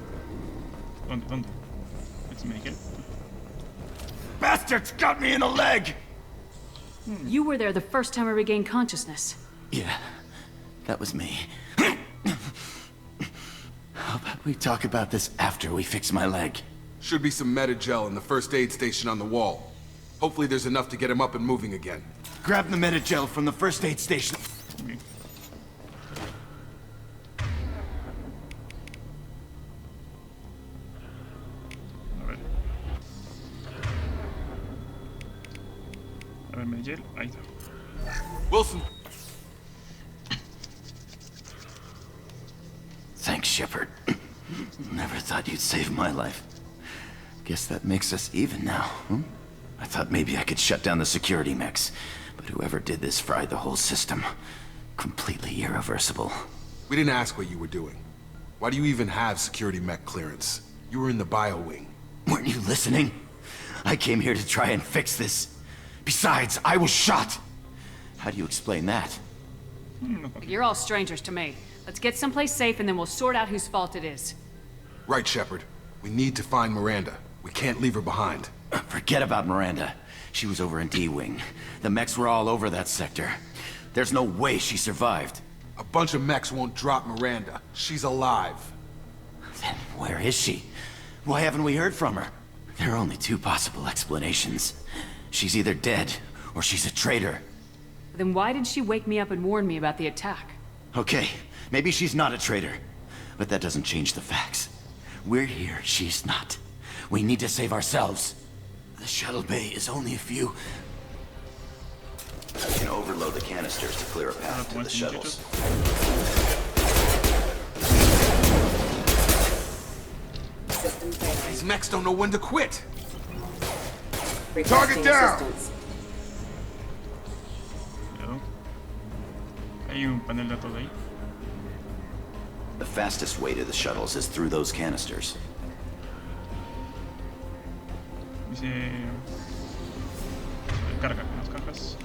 ¿Dónde? ¿Es Miguel? Bastards got me in the leg! You were there the first time I regained consciousness. Yeah, that was me. How about we talk about this after we fix my leg? Should be some Metagel in the first aid station on the wall. Hopefully there's enough to get him up and moving again. Grab the Metagel from the first aid station. Okay. A ver, Miguel, ahí está. Wilson! Thanks, Shepard. Never thought you'd save my life. Guess that makes us even now, hmm? I thought maybe I could shut down the security mechs, but whoever did this fried the whole system. Completely irreversible. We didn't ask what you were doing. Why do you even have security mech clearance? You were in the bio wing. Weren't you listening? I came here to try and fix this. Besides, I was shot. How do you explain that? You're all strangers to me. Let's get someplace safe and then we'll sort out whose fault it is. Right, Shepard. We need to find Miranda. We can't leave her behind. Forget about Miranda. She was over in D-Wing. The mechs were all over that sector. There's no way she survived. A bunch of mechs won't drop Miranda. She's alive. Then where is she? Why haven't we heard from her? There are only two possible explanations. She's either dead, or she's a traitor. Then why did she wake me up and warn me about the attack? Okay, maybe she's not a traitor. But that doesn't change the facts. We're here, she's not. We need to save ourselves. The shuttle bay is only a few... You can overload the canisters to clear a path to the shuttles. These mechs don't know when to quit. Target down! Hay un panel de datos ahí. The fastest way to the shuttles is through those canisters. Dice... Carga con las cajas.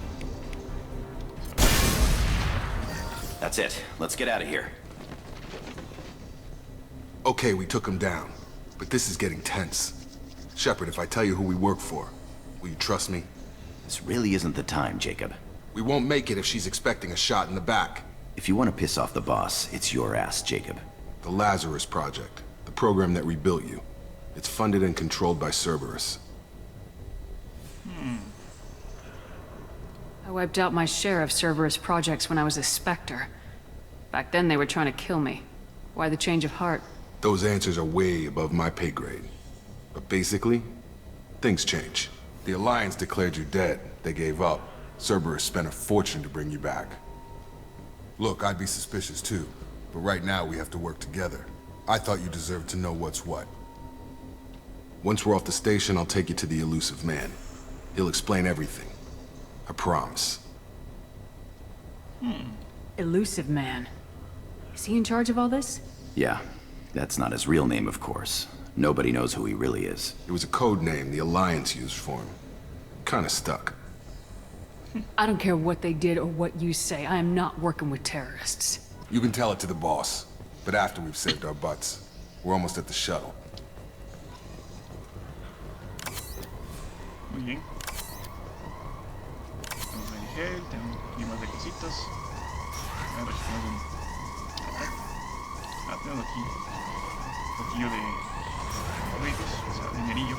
That's it. Let's get out of here. Okay, we took him down. But this is getting tense. Shepard, if I tell you who we work for, will you trust me? This really isn't the time, Jacob. We won't make it if she's expecting a shot in the back. If you want to piss off the boss, it's your ass, Jacob. The Lazarus Project, the program that rebuilt you. It's funded and controlled by Cerberus. I wiped out my share of Cerberus projects when I was a Spectre. Back then they were trying to kill me. Why the change of heart? Those answers are way above my pay grade. But basically, things change. The Alliance declared you dead. They gave up. Cerberus spent a fortune to bring you back. Look, I'd be suspicious too. But right now we have to work together. I thought you deserved to know what's what. Once we're off the station, I'll take you to the elusive man. He'll explain everything. I promise. Elusive man. Is he in charge of all this? Yeah, that's not his real name, of course. Nobody knows who he really is. It was a code name the Alliance used for him. Kinda stuck. I don't care what they did or what you say. I am not working with terrorists. You can tell it to the boss, but after we've saved our butts. We're almost at the shuttle. Muy bien. Tenemos el LGE, tenemos aquí más de cositas. A ver, tenemos aquí un poquillo de ruidos, o sea, dinerillo.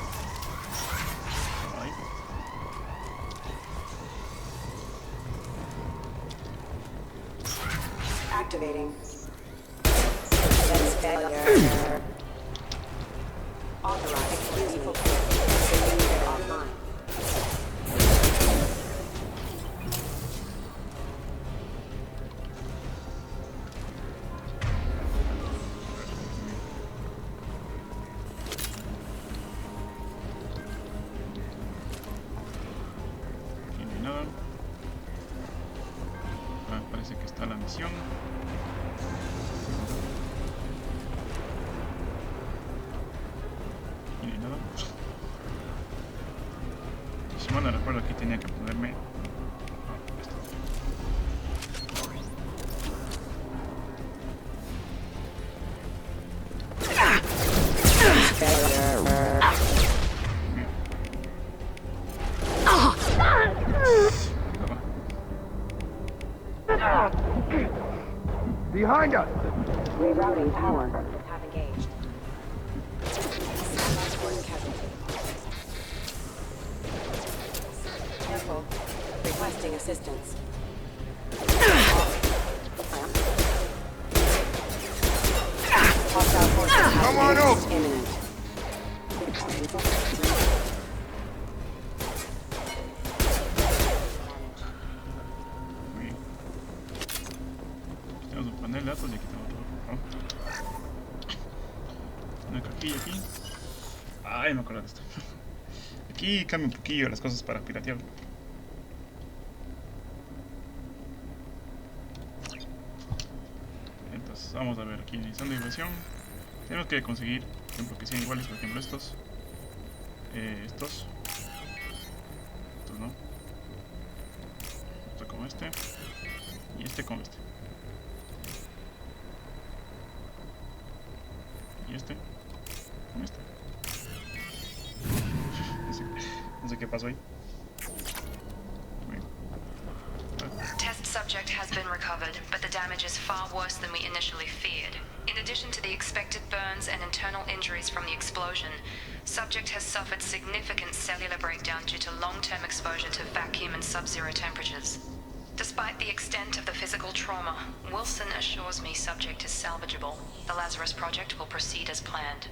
Ahí. Activating. That's failure. Authorized. Useful. Offline. Aquí no hay nada. Parece que está la misión. Y no hay nada. Si mal no recuerdo, aquí tenía que ponerme. Behind us! Rerouting power. Have engaged. Reporting casualty. Careful. Requesting assistance. Hostile forces Come on over! imminent. Tenemos un panel de datos y aquí tengo otro. Una cajilla aquí. Ay, me acuerdo de esto. Aquí cambia un poquillo las cosas para piratear. Entonces vamos a ver aquí iniciando inversión. Tenemos que conseguir, por ejemplo, que sean iguales, por ejemplo estos. Estos no. Este con este. Y este con este. Y este con este. No sé qué pasó ahí. Test subject has been recovered, but the damage is far worse than we initially feared. In addition to the expected burns and internal injuries from the explosion, subject has suffered significant cellular breakdown due to long-term exposure to vacuum and sub-zero temperatures. Despite the extent of the physical trauma, Wilson assures me subject is salvageable. The Lazarus Project will proceed as planned.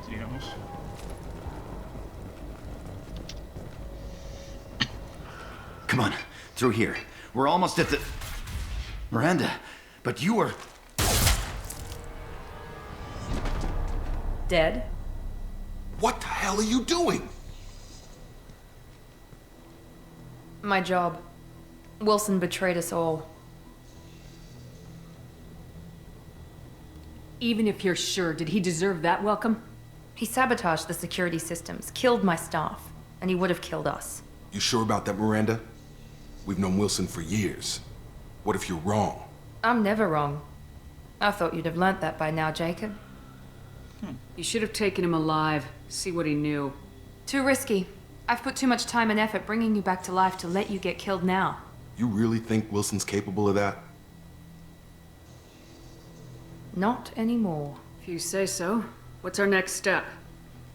Sigamos. Come on, through here. We're almost at the... Miranda, but you were... Dead? What the hell are you doing? My job. Wilson betrayed us all. Even if you're sure, did he deserve that welcome? He sabotaged the security systems, killed my staff, and he would have killed us. You sure about that, Miranda? We've known Wilson for years. What if you're wrong? I'm never wrong. I thought you'd have learnt that by now, Jacob. You should have taken him alive, see what he knew. Too risky. I've put too much time and effort bringing you back to life to let you get killed now. You really think Wilson's capable of that? Not anymore. If you say so. What's our next step?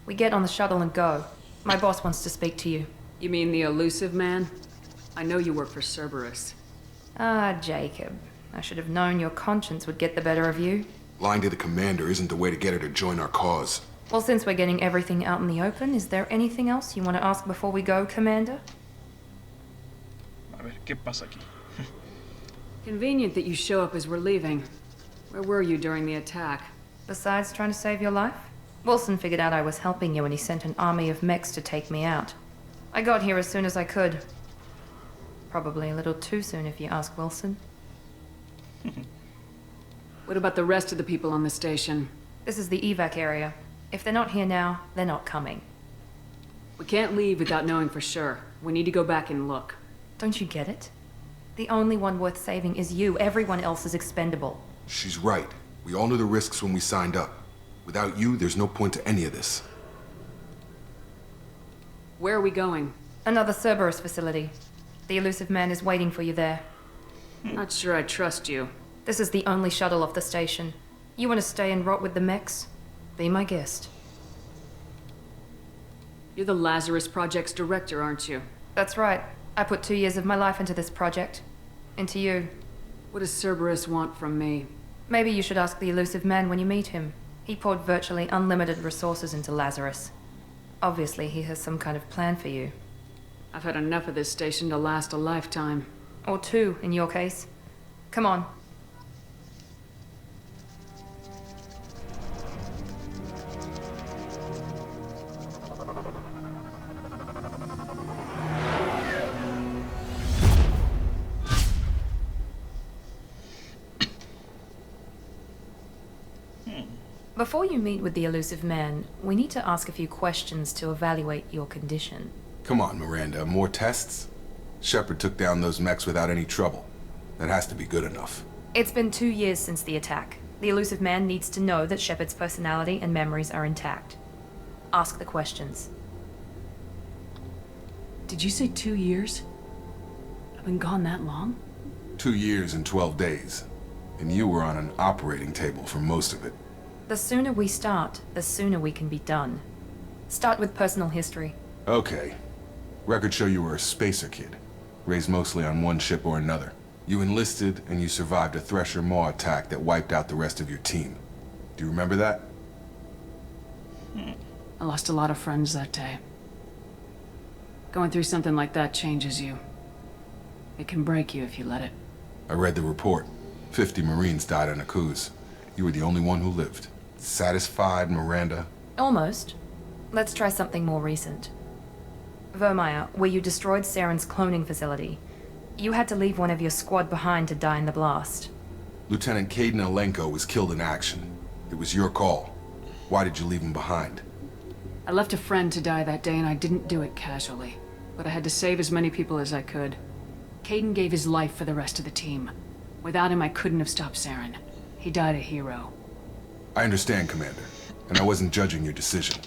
We get on the shuttle and go. My boss wants to speak to you. You mean the elusive man? I know you work for Cerberus. Ah, Jacob. I should have known your conscience would get the better of you. Lying to the commander isn't the way to get her to join our cause. Well, since we're getting everything out in the open, is there anything else you want to ask before we go, Commander? A ver, ¿qué pasa aquí? Convenient that you show up as we're leaving. Where were you during the attack? Besides trying to save your life? Wilson figured out I was helping you and he sent an army of mechs to take me out. I got here as soon as I could. Probably a little too soon if you ask Wilson. What about the rest of the people on the station? This is the evac area. If they're not here now, they're not coming. We can't leave without knowing for sure. We need to go back and look. Don't you get it? The only one worth saving is you. Everyone else is expendable. She's right. We all knew the risks when we signed up. Without you, there's no point to any of this. Where are we going? Another Cerberus facility. The elusive man is waiting for you there. Not sure I trust you. This is the only shuttle off the station. You want to stay and rot with the mechs? Be my guest. You're the Lazarus Project's director, aren't you? That's right. I put 2 years of my life into this project. Into you. What does Cerberus want from me? Maybe you should ask the elusive man when you meet him. He poured virtually unlimited resources into Lazarus. Obviously, he has some kind of plan for you. I've had enough of this station to last a lifetime. Or 2, in your case. Come on. Before you meet with the elusive man, we need to ask a few questions to evaluate your condition. Come on, Miranda. More tests? Shepard took down those mechs without any trouble. That has to be good enough. It's been 2 years since the attack. The elusive man needs to know that Shepard's personality and memories are intact. Ask the questions. Did you say 2 years? I've been gone that long? 2 years and 12 days. And you were on an operating table for most of it. The sooner we start, the sooner we can be done. Start with personal history. Okay. Records show you were a spacer kid, raised mostly on one ship or another. You enlisted, and you survived a Thresher Maw attack that wiped out the rest of your team. Do you remember that? I lost a lot of friends that day. Going through something like that changes you. It can break you if you let it. I read the report. 50 Marines died in a cruise. You were the only one who lived. Satisfied, Miranda? Almost. Let's try something more recent. Vermeer, where you destroyed Saren's cloning facility. You had to leave one of your squad behind to die in the blast. Lieutenant Caden Alenko was killed in action. It was your call. Why did you leave him behind? I left a friend to die that day and I didn't do it casually. But I had to save as many people as I could. Caden gave his life for the rest of the team. Without him, I couldn't have stopped Saren. He died a hero. I understand, Commander. And I wasn't judging your decision.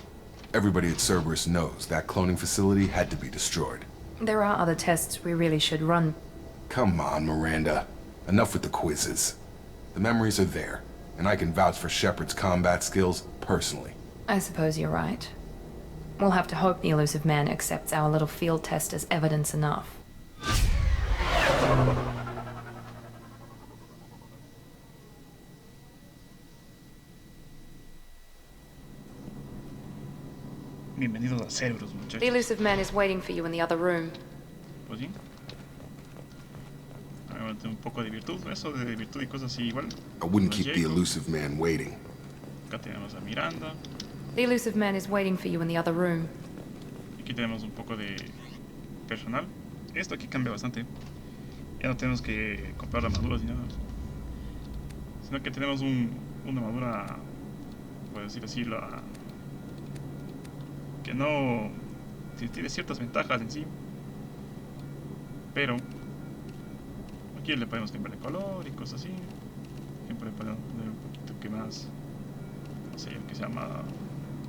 Everybody at Cerberus knows that cloning facility had to be destroyed. There are other tests we really should run. Come on, Miranda. Enough with the quizzes. The memories are there, and I can vouch for Shepard's combat skills personally. I suppose you're right. We'll have to hope the elusive man accepts our little field test as evidence enough. Bienvenidos a Cerberus, muchachos. The elusive man is waiting for you in the other room. Pues sí. Un poco de virtud, eso de virtud y cosas así igual. I wouldn't keep the elusive man waiting. Acá tenemos a Miranda. The elusive man is waiting for you in the other room. Aquí tenemos un poco de personal. Esto aquí cambia bastante. Ya no tenemos que comprar armaduras ni nada. sino que tenemos una armadura, por decir así, que no tiene ciertas ventajas en sí, pero aquí le podemos cambiar de color y cosas así. Siempre le podemos poner un poquito que más, no sé, que se llama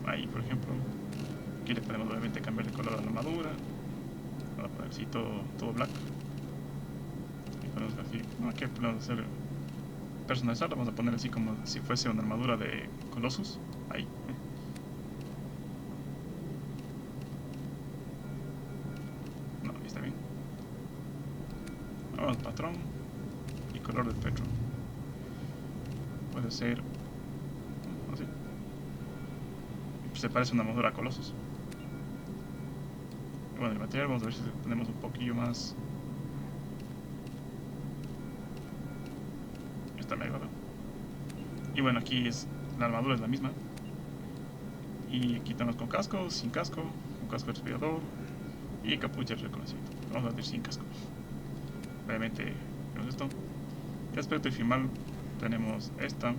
ahí, por ejemplo. Aquí le podemos obviamente cambiar de color a la armadura. Vamos a poner así todo black. Y podemos aquí, no, aquí podemos hacer personalizar, vamos a poner así como si fuese una armadura de Colossus. Ahí. No, ahí está bien. Vamos, patrón y color del petro. Puede ser así. Se parece a una armadura a Colossus. Y bueno, el material vamos a ver si tenemos un poquillo más. Está mejor. Y bueno, aquí la armadura es la misma. Y aquí tenemos con casco, sin casco, con casco respirador y capucha de reconocimiento. Vamos a ver sin casco. Obviamente tenemos esto. De aspecto final tenemos esta,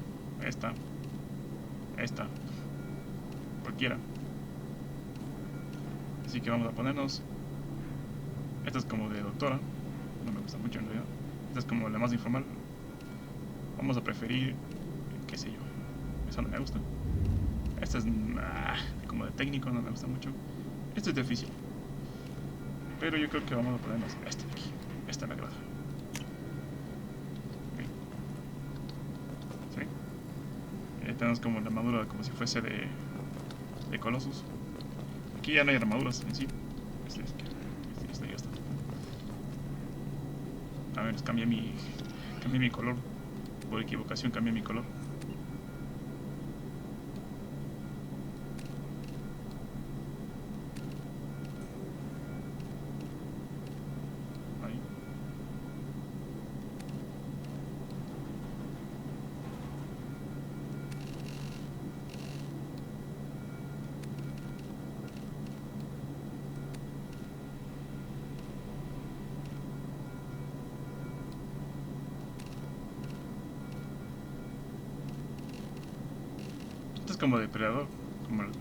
cualquiera. Así que vamos a ponernos. Esta es como de doctora, no me gusta mucho en realidad. Esta es como la más informal. Vamos a preferir, qué sé yo, esa no me gusta. Esta es como de técnico, no me gusta mucho. Esto es de oficio, pero yo creo que vamos a ponernos esta de aquí. Esta me agrada. ¿Sí? Tenemos como la armadura como si fuese de Colossus. Aquí ya no hay armaduras en sí. Este ya está. A ver, cambié mi color. Por equivocación cambié mi color. Ahí. Como depredador, como el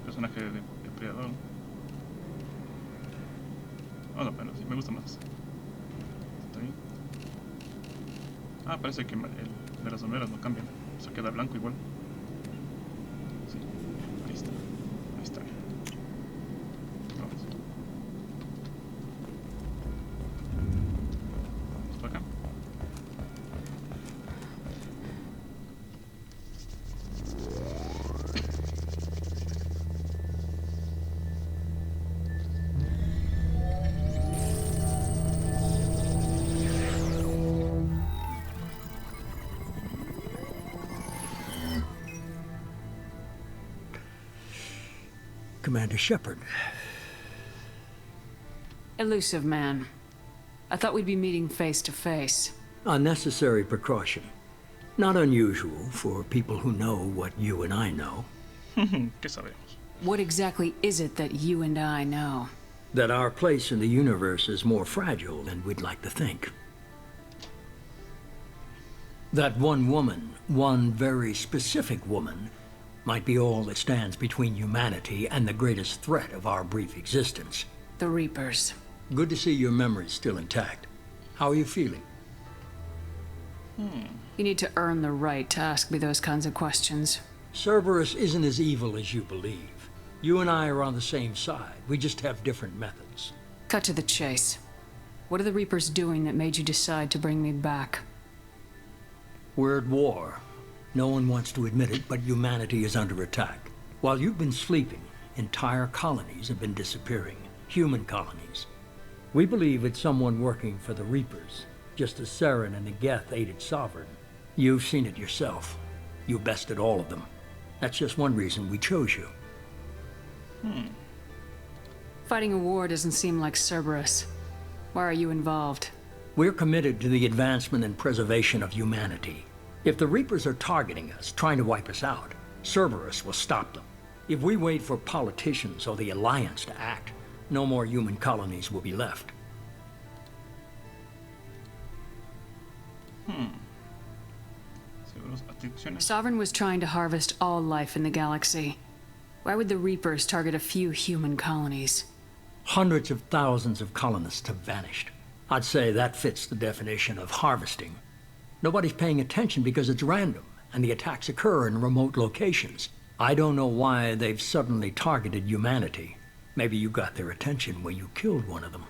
personaje de depredador. Oh, no, pero sí, me gusta más. ¿Está bien? Parece que el de las sombreras no cambia, se queda blanco igual. Sí, ahí está bien. Vamos para acá. Commander Shepard. Elusive man. I thought we'd be meeting face to face. A necessary precaution. Not unusual for people who know what you and I know. ¿Qué sabemos? What exactly is it that you and I know? That our place in the universe is more fragile than we'd like to think. That one woman, one very specific woman, might be all that stands between humanity and the greatest threat of our brief existence. The Reapers. Good to see your memory's still intact. How are you feeling? You need to earn the right to ask me those kinds of questions. Cerberus isn't as evil as you believe. You and I are on the same side. We just have different methods. Cut to the chase. What are the Reapers doing that made you decide to bring me back? We're at war. No one wants to admit it, but humanity is under attack. While you've been sleeping, entire colonies have been disappearing. Human colonies. We believe it's someone working for the Reapers, just as Saren and the Geth aided Sovereign. You've seen it yourself. You bested all of them. That's just one reason we chose you. Fighting a war doesn't seem like Cerberus. Why are you involved? We're committed to the advancement and preservation of humanity. If the Reapers are targeting us, trying to wipe us out, Cerberus will stop them. If we wait for politicians or the Alliance to act, no more human colonies will be left. Seguros, atribuciones. Sovereign was trying to harvest all life in the galaxy. Why would the Reapers target a few human colonies? Hundreds of thousands of colonists have vanished. I'd say that fits the definition of harvesting. Nobody's paying attention because it's random, and the attacks occur in remote locations. I don't know why they've suddenly targeted humanity. Maybe you got their attention when you killed one of them.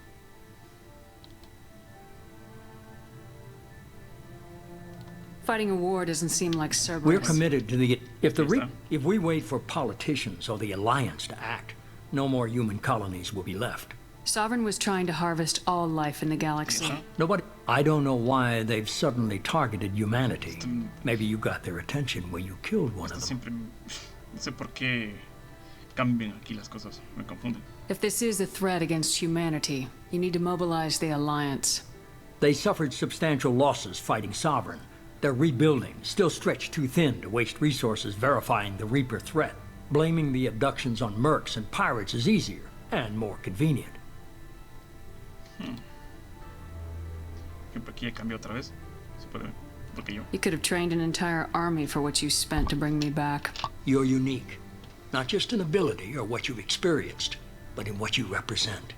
Fighting a war doesn't seem like Cerberus. We're committed to the... If we wait for politicians or the Alliance to act, no more human colonies will be left. Sovereign was trying to harvest all life in the galaxy. Nobody... I don't know why they've suddenly targeted humanity. Maybe you got their attention when you killed one of them. Siempre... No sé por qué cambian aquí las cosas. Me confunden. If this is a threat against humanity, you need to mobilize the Alliance. They suffered substantial losses fighting Sovereign. They're rebuilding, still stretched too thin to waste resources verifying the Reaper threat. Blaming the abductions on mercs and pirates is easier and more convenient. Aquí cambió otra vez. Porque yo. You could have trained an entire army for what you spent to bring me back. You're unique. Not just in ability or what you've experienced, but in what you represent.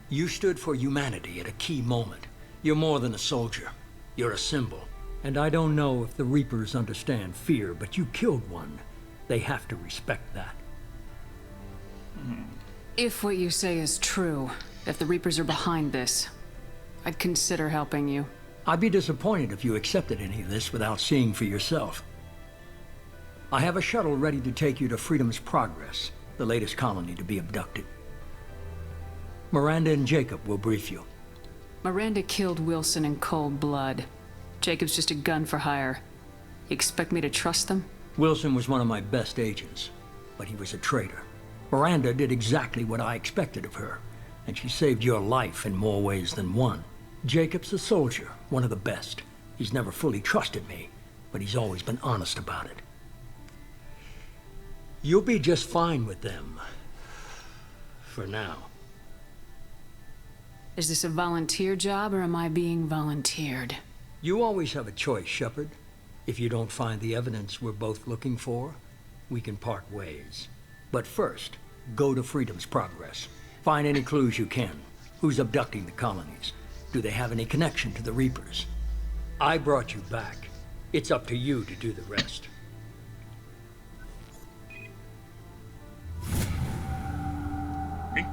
You stood for humanity at a key moment. You're more than a soldier. You're a symbol. And I don't know if the Reapers understand fear, but you killed one. They have to respect that. If what you say is true, if the Reapers are behind this, I'd consider helping you. I'd be disappointed if you accepted any of this without seeing for yourself. I have a shuttle ready to take you to Freedom's Progress, the latest colony to be abducted. Miranda and Jacob will brief you. Miranda killed Wilson in cold blood. Jacob's just a gun for hire. You expect me to trust them? Wilson was one of my best agents, but he was a traitor. Miranda did exactly what I expected of her, and she saved your life in more ways than one. Jacob's a soldier, one of the best. He's never fully trusted me, but he's always been honest about it. You'll be just fine with them. For now. Is this a volunteer job, or am I being volunteered? You always have a choice, Shepard. If you don't find the evidence we're both looking for, we can part ways. But first, go to Freedom's Progress. Find any clues you can. Who's abducting the colonies? Do they have any connection to the Reapers? I brought you back. It's up to you to do the rest. Bien,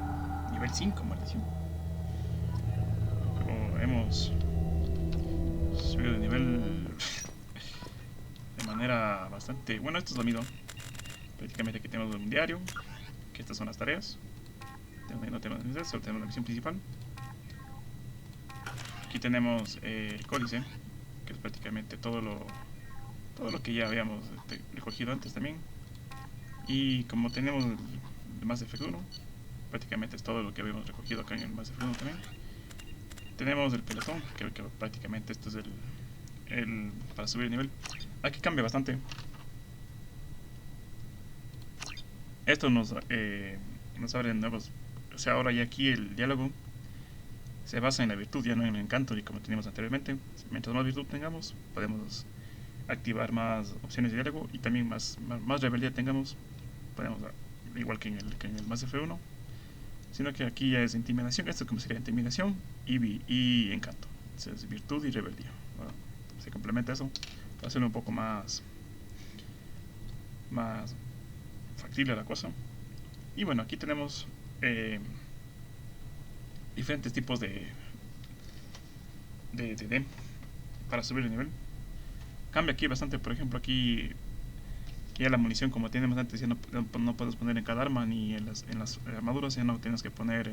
nivel 5, maldición. Pero hemos subido de nivel de manera bastante... Bueno, esto es lo mismo. Prácticamente aquí tenemos un diario, que estas son las tareas. No tenemos eso, solo tenemos la misión principal. Aquí tenemos el códice, que es prácticamente todo lo que ya habíamos recogido antes también. Y como tenemos el Mass Effect 1, prácticamente es todo lo que habíamos recogido acá en el Mass Effect 1 también. Tenemos el pelotón, que prácticamente esto es el para subir el nivel. Aquí cambia bastante. Esto nos abre nuevos... O sea, ahora ya aquí el diálogo se basa en la virtud, ya no en el encanto, y como teníamos anteriormente. Mientras más virtud tengamos, podemos activar más opciones de diálogo, y también más rebeldía tengamos, podemos, igual que en el Mass Effect 1, sino que aquí ya es intimidación. Esto como sería intimidación y encanto. Entonces, virtud y rebeldía. Bueno, se complementa eso para hacerlo un poco más factible la cosa. Y bueno, aquí tenemos diferentes tipos de para subir el nivel. Cambia aquí bastante. Por ejemplo, aquí ya la munición, como teníamos antes, ya no puedes poner en cada arma ni en las armaduras. Ya no tienes que poner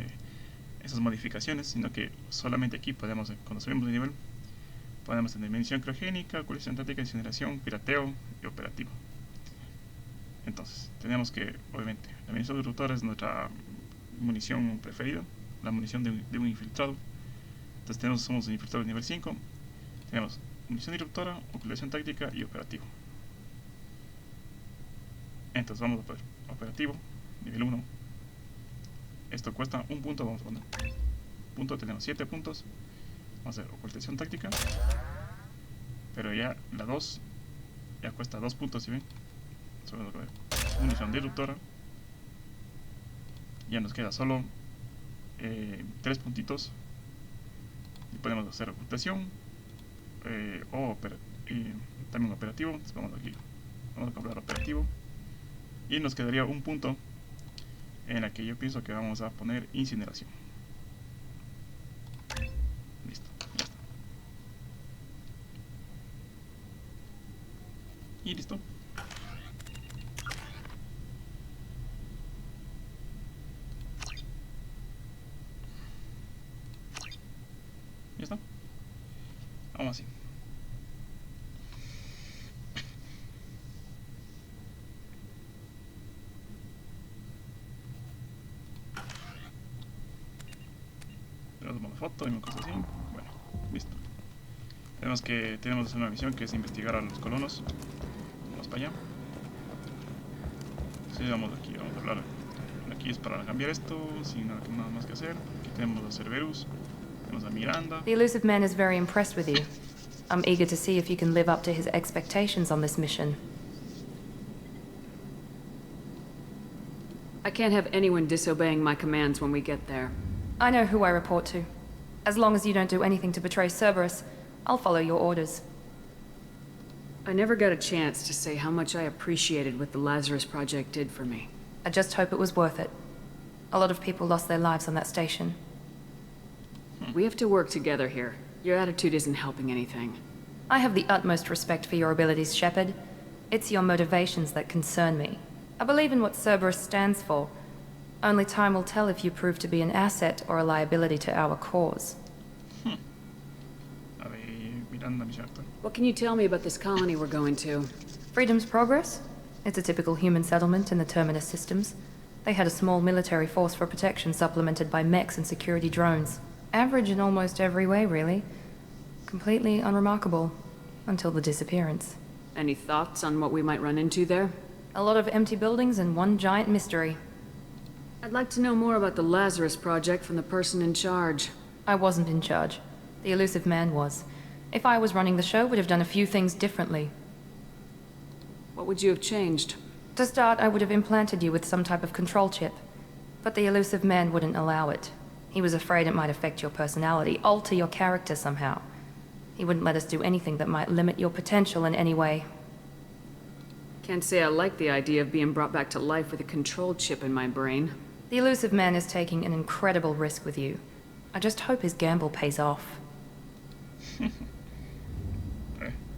esas modificaciones, sino que solamente aquí podemos, cuando subimos de nivel, podemos tener munición criogénica, colisión táctica, incineración, pirateo y operativo. Entonces, tenemos que, obviamente, la munición disruptora es nuestra munición preferida, la munición de un infiltrado. Entonces somos un infiltrado de nivel 5. Tenemos munición disruptora, ocultación táctica y operativo. Entonces vamos a poner operativo, nivel 1. Esto cuesta 1 punto, vamos a poner . Tenemos 7 puntos. Vamos a hacer ocultación táctica. Pero ya la 2 ya cuesta 2 puntos, ¿sí ven? Solo munición disruptora. Ya nos queda solo 3 puntitos. Y podemos hacer ocultación o también operativo. Entonces vamos aquí, vamos a comprar operativo. Y nos quedaría un punto en la que yo pienso que vamos a poner incineración. Listo, ya está. Y listo. Ya está. Vamos así. Tenemos una foto y una cosa así. Bueno, listo. Tenemos que hacer una misión que es investigar a los colonos. Vamos para allá. Sí, vamos aquí, vamos a hablar. Aquí es para cambiar esto, sin nada más que hacer. Aquí tenemos a Cerberus. Tenemos a Miranda. The elusive man is very impressed with you. I'm eager to see if you can live up to his expectations on this mission. I can't have anyone disobeying my commands when we get there. I know who I report to. As long as you don't do anything to betray Cerberus, I'll follow your orders. I never got a chance to say how much I appreciated what the Lazarus Project did for me. I just hope it was worth it. A lot of people lost their lives on that station. We have to work together here. Your attitude isn't helping anything. I have the utmost respect for your abilities, Shepard. It's your motivations that concern me. I believe in what Cerberus stands for. Only time will tell if you prove to be an asset or a liability to our cause. What can you tell me about this colony we're going to? Freedom's Progress? It's a typical human settlement in the Terminus systems. They had a small military force for protection supplemented by mechs and security drones. Average in almost every way, really. Completely unremarkable. Until the disappearance. Any thoughts on what we might run into there? A lot of empty buildings and one giant mystery. I'd like to know more about the Lazarus Project from the person in charge. I wasn't in charge. The elusive man was. If I was running the show, we'd have done a few things differently. What would you have changed? To start, I would have implanted you with some type of control chip. But the elusive man wouldn't allow it. He was afraid it might affect your personality, alter your character somehow. He wouldn't let us do anything that might limit your potential in any way. Can't say I like the idea of being brought back to life with a control chip in my brain. The elusive man is taking an incredible risk with you. I just hope his gamble pays off.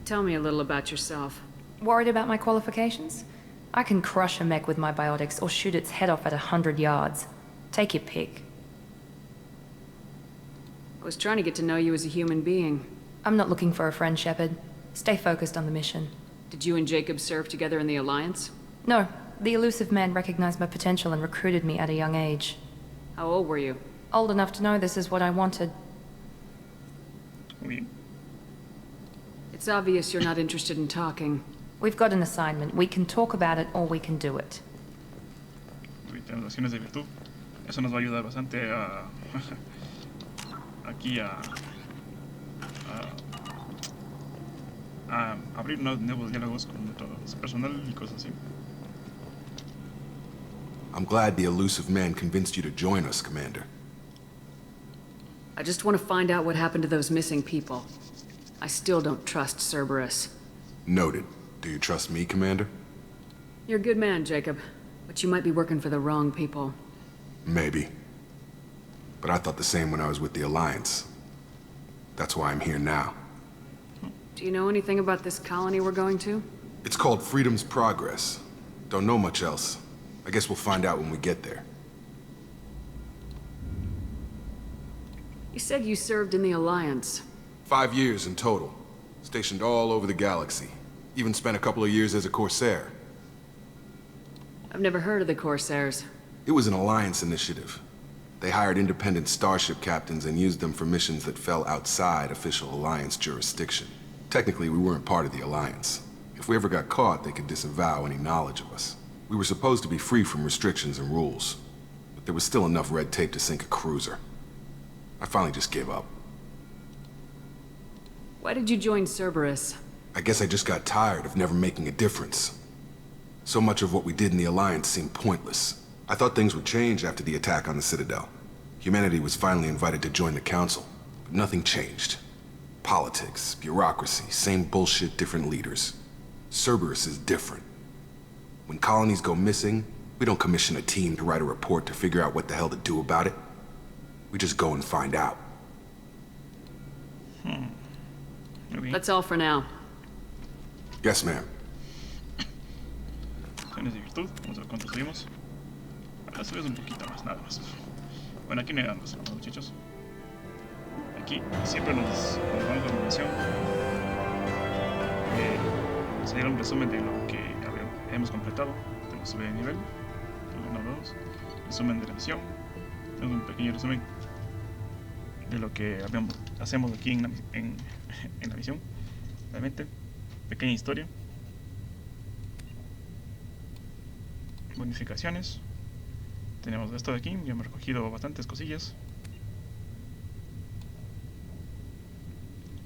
Tell me a little about yourself. Worried about my qualifications? I can crush a mech with my biotics or shoot its head off at 100 yards. Take your pick. I was trying to get to know you as a human being. I'm not looking for a friend, Shepard. Stay focused on the mission. Did you and Jacob serve together in the Alliance? No. The elusive man recognized my potential and recruited me at a young age. How old were you? Old enough to know this is what I wanted. Oui. It's obvious you're not interested in talking. We've got an assignment. We can talk about it or we can do it. Tenemos acciones de virtud. Eso nos va a ayudar bastante a aquí a abrir nuevos diálogos con nuestro personal y cosas así. I'm glad the elusive man convinced you to join us, Commander. I just want to find out what happened to those missing people. I still don't trust Cerberus. Noted. Do you trust me, Commander? You're a good man, Jacob. But you might be working for the wrong people. Maybe. But I thought the same when I was with the Alliance. That's why I'm here now. Do you know anything about this colony we're going to? It's called Freedom's Progress. Don't know much else. I guess we'll find out when we get there. You said you served in the Alliance. 5 years in total. Stationed all over the galaxy. Even spent a couple of years as a Corsair. I've never heard of the Corsairs. It was an Alliance initiative. They hired independent starship captains and used them for missions that fell outside official Alliance jurisdiction. Technically, we weren't part of the Alliance. If we ever got caught, they could disavow any knowledge of us. We were supposed to be free from restrictions and rules. But there was still enough red tape to sink a cruiser. I finally just gave up. Why did you join Cerberus? I guess I just got tired of never making a difference. So much of what we did in the Alliance seemed pointless. I thought things would change after the attack on the Citadel. Humanity was finally invited to join the Council, but nothing changed. Politics, bureaucracy, same bullshit, different leaders. Cerberus is different. When colonies go missing, we don't commission a team to write a report to figure out what the hell to do about it. We just go and find out. That's all for now. Yes, ma'am. Acciones de virtud, vamos a ver cuánto subimos. Ahora subes un poquito más, nada más. Bueno, aquí no hay nada más, muchachos. Aquí siempre nos vamos a la misión. Sería un resumen de lo que hemos completado. Tenemos subida de nivel, resumen de la misión. Tenemos un pequeño resumen de lo que hacemos aquí en la misión. Realmente, pequeña historia. Bonificaciones. Tenemos esto de aquí, ya hemos recogido bastantes cosillas.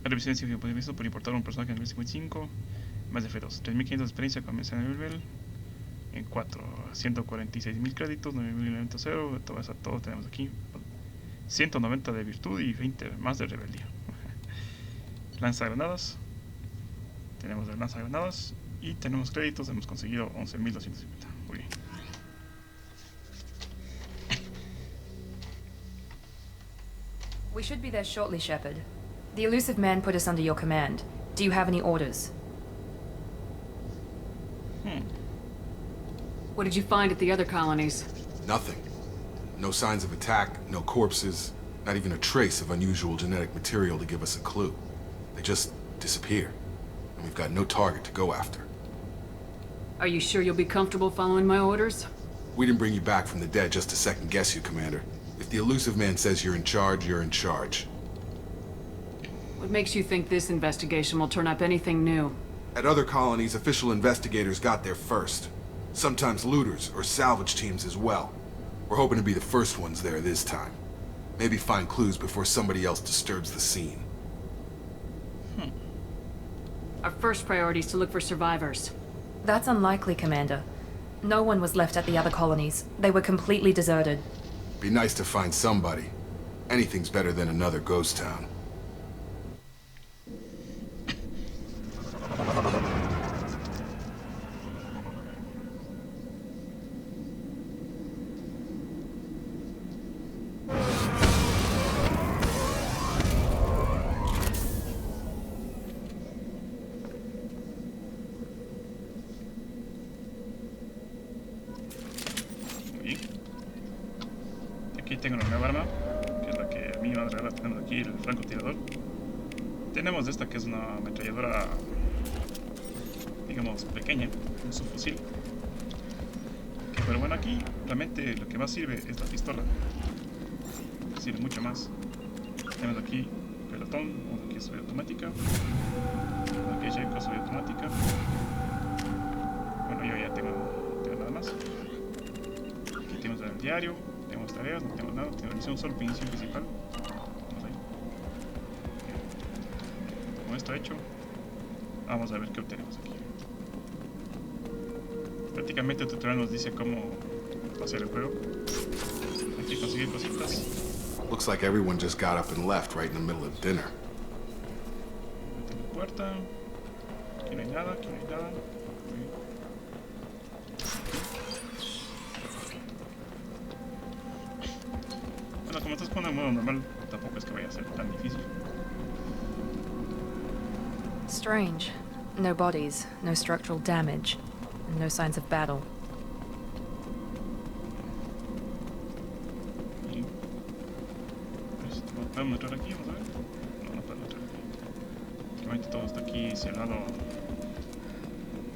Revisión de científico visto por importar un personaje en el nivel 55. Más de F2. 3.500 de experiencia comienza en el nivel. En 4. 146.000 créditos. 9.000 elementos 0. Todo tenemos aquí. 190 de virtud y 20 más de rebeldía. Lanzagranadas. Tenemos el lanzagranadas. Y tenemos créditos. Hemos conseguido 11.250. Muy bien. We should be there shortly, Shepard. The elusive man put us under your command. Do you have any orders? What did you find at the other colonies? Nothing. No signs of attack, no corpses, not even a trace of unusual genetic material to give us a clue. They just disappear, and we've got no target to go after. Are you sure you'll be comfortable following my orders? We didn't bring you back from the dead just to second guess you, Commander. If the elusive man says you're in charge, you're in charge. What makes you think this investigation will turn up anything new? At other colonies, official investigators got there first. Sometimes looters or salvage teams as well. We're hoping to be the first ones there this time. Maybe find clues before somebody else disturbs the scene. Our first priority is to look for survivors. That's unlikely, Commander. No one was left at the other colonies. They were completely deserted. Be nice to find somebody. Anything's better than another ghost town. Aquí tengo una nueva arma, que es la que a mí me va a regalar. Tenemos aquí el francotirador. Tenemos esta que es una ametralladora, digamos, pequeña, un subfusil. Pero bueno, aquí realmente lo que más sirve es la pistola. Sirve mucho más. Tenemos aquí pelotón, aquí es automática. Aquí hay cosa automática. Bueno, yo ya tengo nada más. Aquí tenemos el diario. Tenemos tareas, no tenemos nada, tenemos misión solo misión principal. Vamos ahí. Con esto hecho, vamos a ver qué obtenemos aquí. Prácticamente el tutorial nos dice cómo hacer el juego. Aquí conseguir cositas. Looks like everyone just got up and left right in the middle of dinner. Puerta. Aquí no hay nada, aquí no hay nada. Bueno, como estás jugando en modo normal, tampoco es que vaya a ser tan difícil. Strange. No bodies, no structural damage, and no signs of battle. ¿Podemos entrar aquí? Vamos a ver. No, no podemos entrar aquí. Prácticamente todo está aquí cerrado.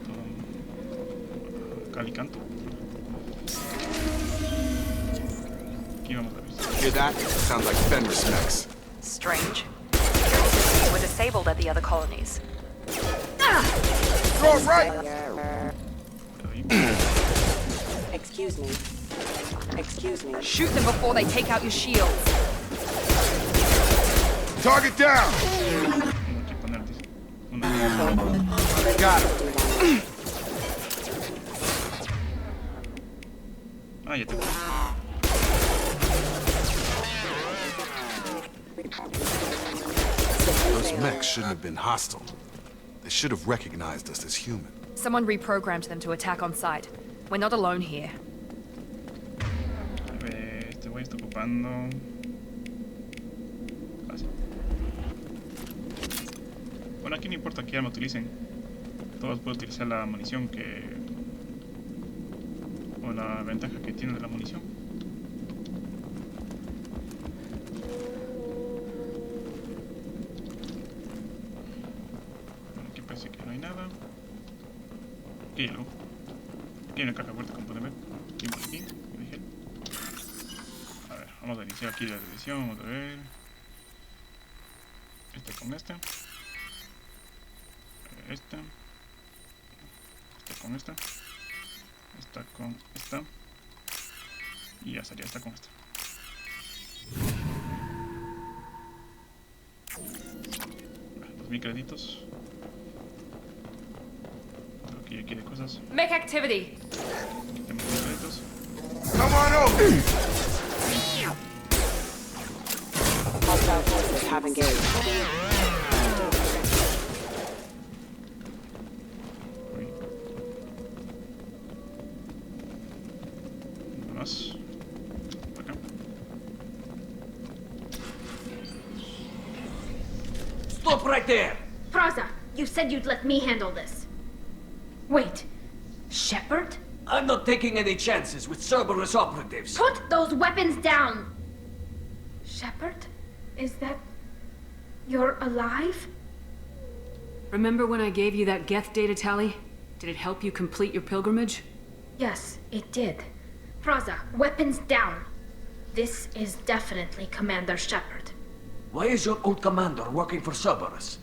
Todo cal y canto. Aquí vamos a ver. Hear that? Sounds like Fenris mechs. Strange. Security systems were disabled at the other colonies. Throw it right! Excuse me. Excuse me. Shoot them before they take out your shields. Target down! Tengo que poner Got him. Ah, ya te veo. Those mechs shouldn't have been hostile. They should have recognized us as human. Someone reprogrammed them to attack on sight. We're not alone here. A ver, este güey está ocupando. Ah, sí. Bueno, aquí no importa qué arma utilicen. Todos pueden utilizar la munición que... o la ventaja que tiene de la munición. Bueno, aquí parece que no hay nada. Aquí hay algo. Aquí hay una caja fuerte, como pueden ver. Aquí, por aquí, como dije. A ver, vamos a iniciar aquí la edición. Vamos a ver. Este con este. Esta. Esta con esta. Esta con esta. Y ya sería esta con esta. Los 1000 créditos. Aquí ya quiere cosas. Mech activity. Tenemos 1000 créditos. Come on over! Hostile forces have engaged. Más. Acá. Stop right there! Praza, you said you'd let me handle this. Wait, Shepard? I'm not taking any chances with Cerberus operatives. Put those weapons down! Shepard? Is that... you're alive? Remember when I gave you that Geth data tally? Did it help you complete your pilgrimage? Yes, it did. Praza, weapons down. This is definitely Commander Shepard. Why is your old commander working for Cerberus?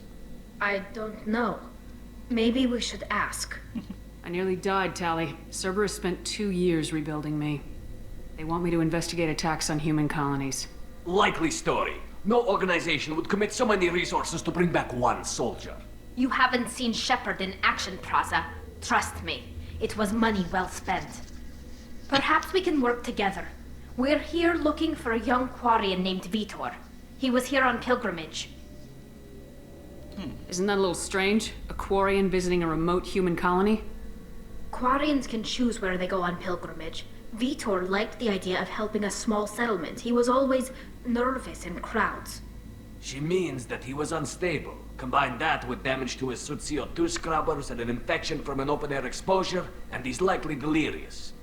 I don't know. Maybe we should ask. I nearly died, Tally. Cerberus spent 2 years rebuilding me. They want me to investigate attacks on human colonies. Likely story. No organization would commit so many resources to bring back one soldier. You haven't seen Shepard in action, Praza. Trust me, it was money well spent. Perhaps we can work together. We're here looking for a young Quarian named Vitor. He was here on pilgrimage. Isn't that a little strange? A Quarian visiting a remote human colony? Quarians can choose where they go on pilgrimage. Vitor liked the idea of helping a small settlement. He was always nervous in crowds. She means that he was unstable. Combine that with damage to his CO2 scrubbers and an infection from an open-air exposure, and he's likely delirious.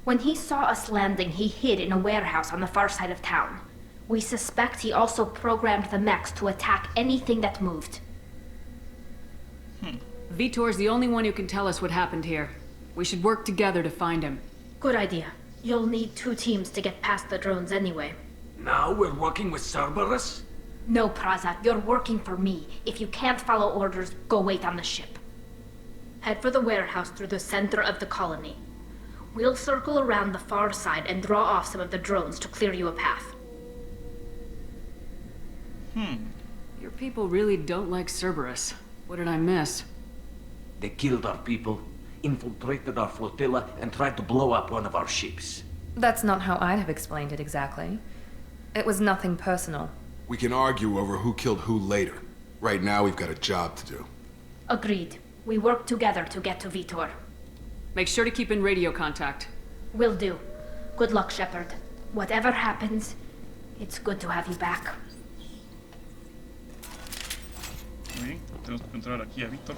When he saw us landing, he hid in a warehouse on the far side of town. We suspect he also programmed the mechs to attack anything that moved. Vitor's the only one who can tell us what happened here. We should work together to find him. Good idea. You'll need 2 teams to get past the drones anyway. Now we're working with Cerberus? No, Praza, you're working for me. If you can't follow orders, go wait on the ship. Head for the warehouse through the center of the colony. We'll circle around the far side and draw off some of the drones to clear you a path. Your people really don't like Cerberus. What did I miss? They killed our people, infiltrated our flotilla, and tried to blow up one of our ships. That's not how I'd have explained it exactly. It was nothing personal. We can argue over who killed who later. Right now, we've got a job to do. Agreed. We work together to get to Vitor. Make sure to keep in radio contact. Will do. Good luck, Shepard. Whatever happens, it's good to have you back. Muy bien, tenemos que encontrar aquí a Víctor.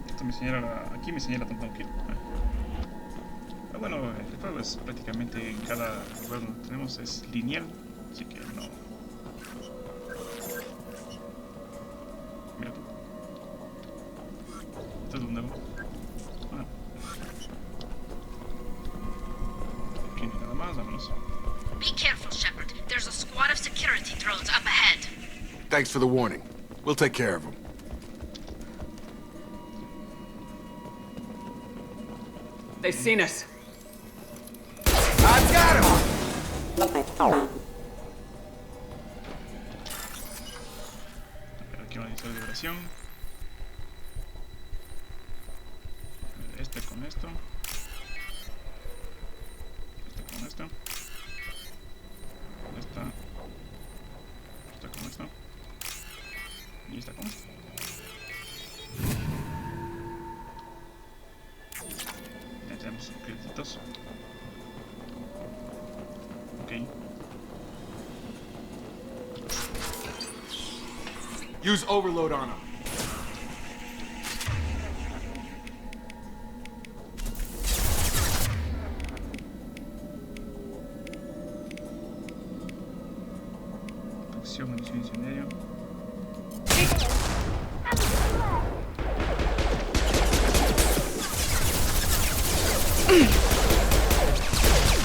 Esto me señala, aquí me señala tanto kill. Bueno, el juego es prácticamente en cada lugar donde tenemos es lineal, así que no. Mira tú. Esto es donde voy. Aquí no hay nada más, vámonos. Be careful, Shepard. There's a squad of security drones up ahead. Thanks for the warning. We'll take care of them. They've seen us. I've got him! Sincronizador de vibración. Este con esto. Este con esto. Esta con esto. Y esta con esto. Ya tenemos créditos. Ok. Use overload on him. Acción, munición incendiaria.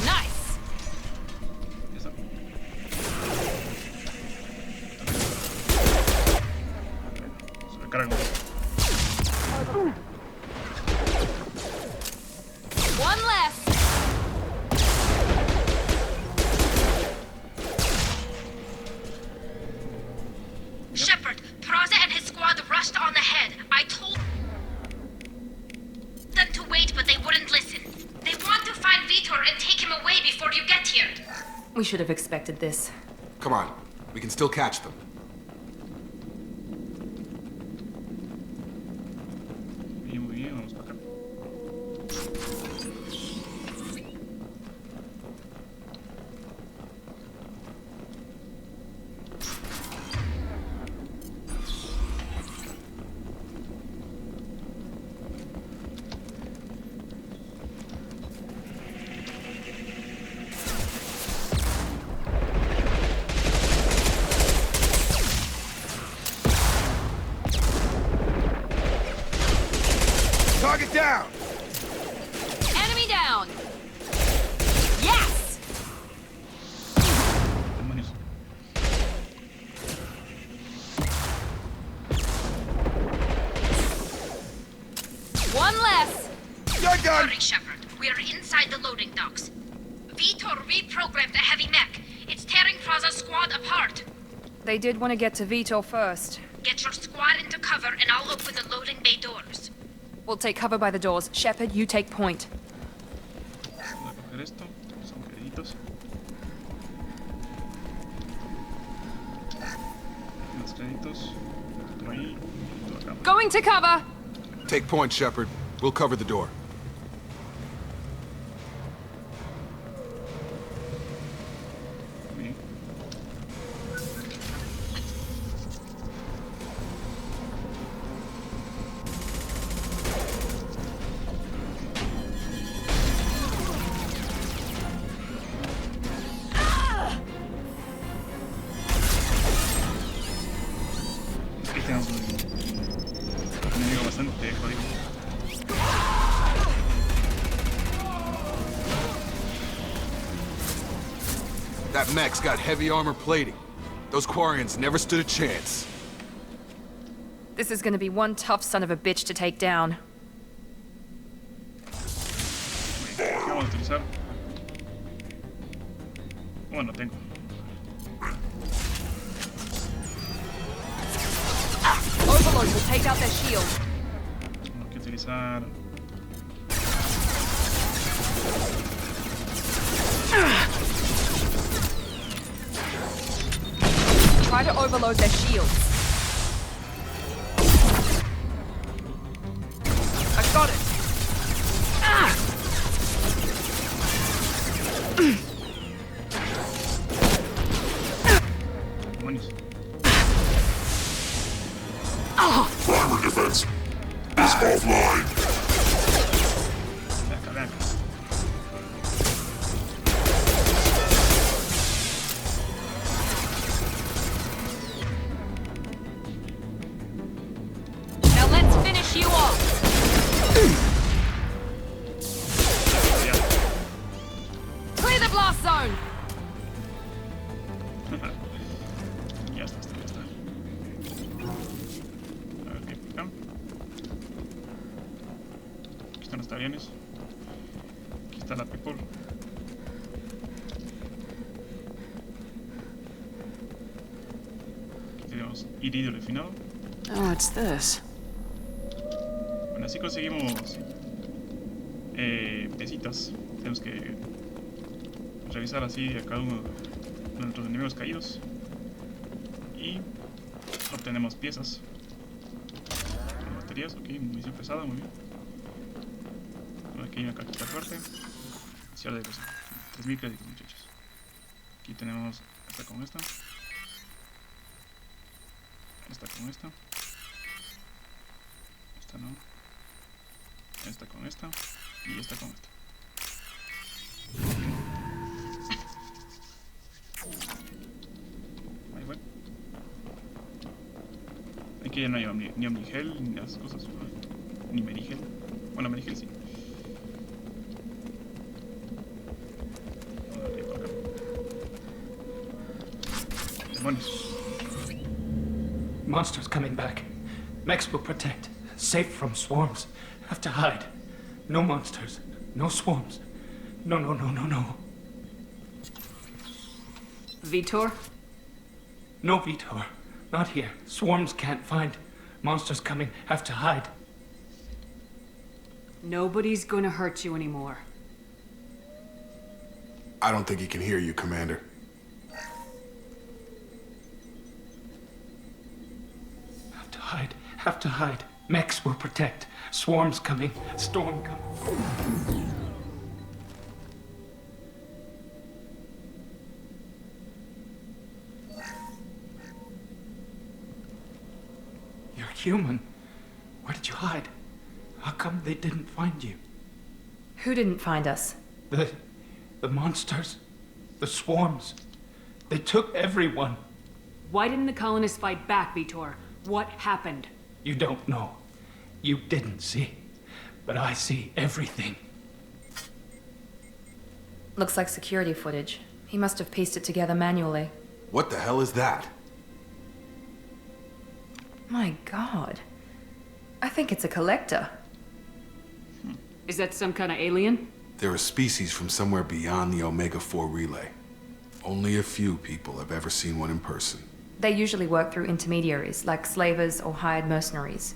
Nice. Ya está. Se recarga. One less. Shepard, Praza and his squad rushed on ahead. I told them to wait, but they wouldn't listen. They want to find Vitor and take him away before you get here. We should have expected this. Come on, we can still catch them. Muy bien, vamos para acá. Target down! Enemy down. Yes. Demonios. One less. Sorry, Shepard. We're inside the loading docks. Vitor reprogrammed a heavy mech. It's tearing Praza's squad apart. They did want to get to Vitor first. Get your squad into cover and I'll open the loading bay doors. We'll take cover by the doors. Shepard, you take point. Voy a coger esto. Son créditos. Más créditos. Otro ahí. Otro acá. Going to cover. Take point, Shepard. We'll cover the door. Bien. Aquí tenemos un enemigo bastante jodido. That mech's got heavy armor plating. Those Quarians never stood a chance. This is going to be one tough son of a bitch to take down. ¿Qué vamos a utilizar? Bueno, tengo. Overlord will take out their shield. Tengo que utilizar. Try to overload their shields. I got it. Demonios. Primary defense is offline. Ven acá, ven acá. Now let's finish you off. Clear the blast zone. Ya está, ya está. A ver qué acá. Aquí están los aviones. Aquí está la people. Aquí tenemos iridio refinado. Oh, it's this. Bueno, así conseguimos piecitas. Tenemos que revisar así a cada uno de nuestros enemigos caídos y obtenemos piezas. Baterías, ok, munición pesada, muy bien. Aquí hay una cajita fuerte. Cierre de 3000 créditos, muchachos. Aquí tenemos esta con esta. Esta con esta. Esta no. Esta con esta. Y esta con esta. Ahí fue. Aquí ya no hay ni omnigel, ni las cosas. Ni merigel. Bueno, merigel sí. Demonios. Monsters coming back. Mechs will protect. Safe from swarms. Have to hide. No monsters. No swarms. No, no, no, no, no. Vitor? No, Vitor. Not here. Swarms can't find. Monsters coming. Have to hide. Nobody's gonna hurt you anymore. I don't think he can hear you, Commander. Have to hide. Have to hide. Mechs will protect. Swarms coming. Storm coming. You're human. Where did you hide? How come they didn't find you? Who didn't find us? The monsters. The swarms. They took everyone. Why didn't the colonists fight back, Vitor? What happened? You don't know. You didn't see. But I see everything. Looks like security footage. He must have pieced it together manually. What the hell is that? My god. I think it's a collector. Is that some kind of alien? They're a species from somewhere beyond the Omega-4 relay. Only a few people have ever seen one in person. They usually work through intermediaries, like slavers or hired mercenaries.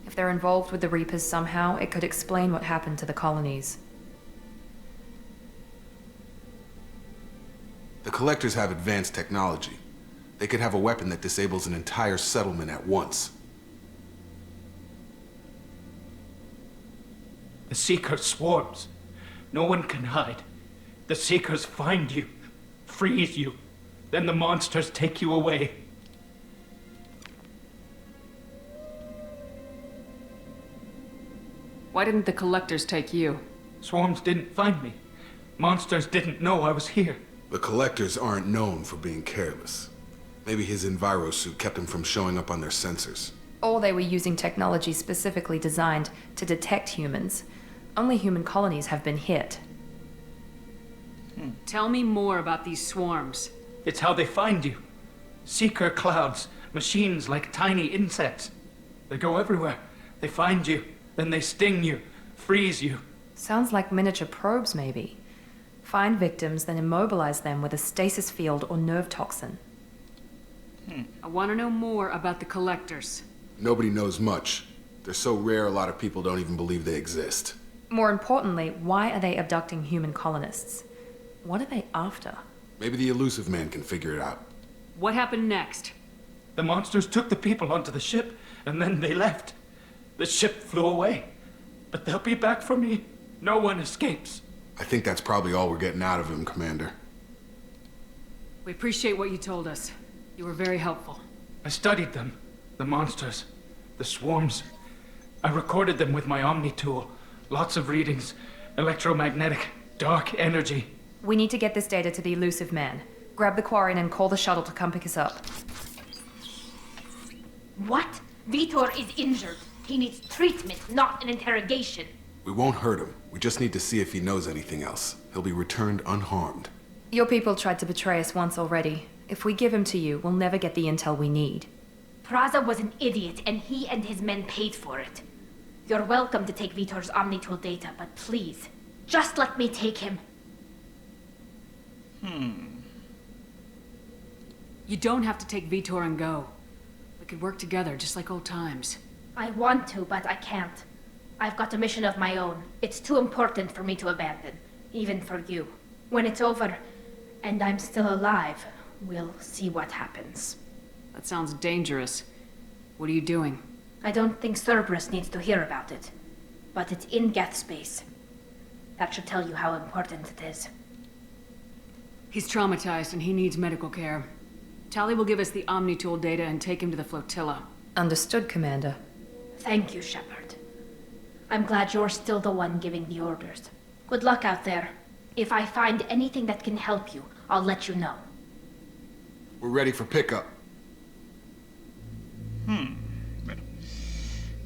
If they're involved with the Reapers somehow, it could explain what happened to the colonies. The Collectors have advanced technology. They could have a weapon that disables an entire settlement at once. The Seeker swarms. No one can hide. The Seekers find you, freeze you, then the monsters take you away. Why didn't the collectors take you? Swarms didn't find me. Monsters didn't know I was here. The Collectors aren't known for being careless. Maybe his enviro suit kept him from showing up on their sensors. Or they were using technology specifically designed to detect humans. Only human colonies have been hit. Tell me more about these swarms. It's how they find you. Seeker clouds, machines like tiny insects. They go everywhere. They find you, then they sting you, freeze you. Sounds like miniature probes, maybe. Find victims, then immobilize them with a stasis field or nerve toxin. I want to know more about the collectors. Nobody knows much. They're so rare a lot of people don't even believe they exist. More importantly, why are they abducting human colonists? What are they after? Maybe the elusive man can figure it out. What happened next? The monsters took the people onto the ship, and then they left. The ship flew away. But they'll be back for me. No one escapes. I think that's probably all we're getting out of him, Commander. We appreciate what you told us. You were very helpful. I studied them. The monsters. The swarms. I recorded them with my Omni tool. Lots of readings. Electromagnetic. Dark energy. We need to get this data to the elusive man. Grab the Quarian and call the shuttle to come pick us up. What? Vitor is injured. He needs treatment, not an interrogation. We won't hurt him. We just need to see if he knows anything else. He'll be returned unharmed. Your people tried to betray us once already. If we give him to you, we'll never get the intel we need. Praza was an idiot, and he and his men paid for it. You're welcome to take Vitor's Omnitool data, but please, just let me take him. You don't have to take Vitor and go. The could work together, just like old times. I want to, but I can't. I've got a mission of my own. It's too important for me to abandon, even for you. When it's over, and I'm still alive, we'll see what happens. That sounds dangerous. What are you doing? I don't think Cerberus needs to hear about it, but it's in Geth space. That should tell you how important it is. He's traumatized and he needs medical care. Tali will give us the Omni-tool data and take him to the flotilla. Understood, Commander. Thank you, Shepard. I'm glad you're still the one giving the orders. Good luck out there. If I find anything that can help you, I'll let you know. We're ready for pickup. Bueno,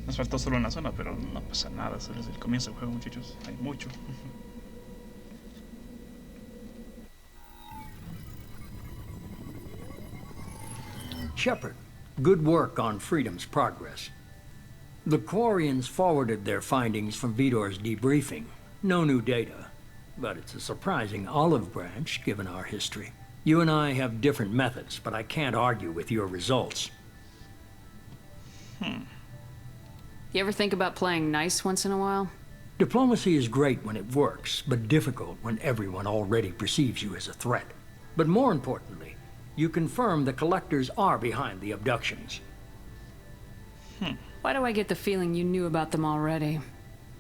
nos faltó solo en la zona, pero no pasa nada. Solo es el comienzo del juego, muchachos. Hay mucho. Shepard, good work on Freedom's progress. The Quarians forwarded their findings from Vidor's debriefing. No new data, but it's a surprising olive branch given our history. You and I have different methods, but I can't argue with your results. You ever think about playing nice once in a while? Diplomacy is great when it works, but difficult when everyone already perceives you as a threat. But more importantly, you confirm the Collectors are behind the abductions. Why do I get the feeling you knew about them already?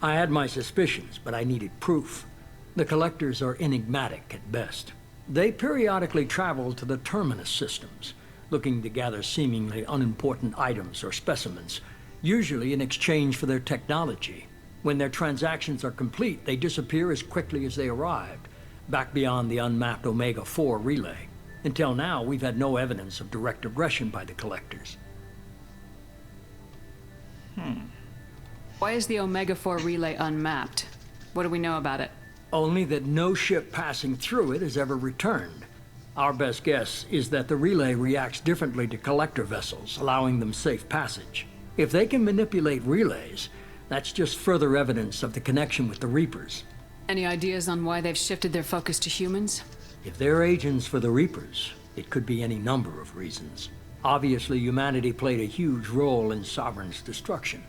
I had my suspicions, but I needed proof. The Collectors are enigmatic at best. They periodically travel to the Terminus systems, looking to gather seemingly unimportant items or specimens, usually in exchange for their technology. When their transactions are complete, they disappear as quickly as they arrived, back beyond the unmapped Omega-4 relay. Until now, we've had no evidence of direct aggression by the Collectors. Why is the Omega-4 relay unmapped? What do we know about it? Only that no ship passing through it has ever returned. Our best guess is that the relay reacts differently to Collector vessels, allowing them safe passage. If they can manipulate relays, that's just further evidence of the connection with the Reapers. Any ideas on why they've shifted their focus to humans? If they're agents for the Reapers, it could be any number of reasons. Obviously, humanity played a huge role in Sovereign's destruction.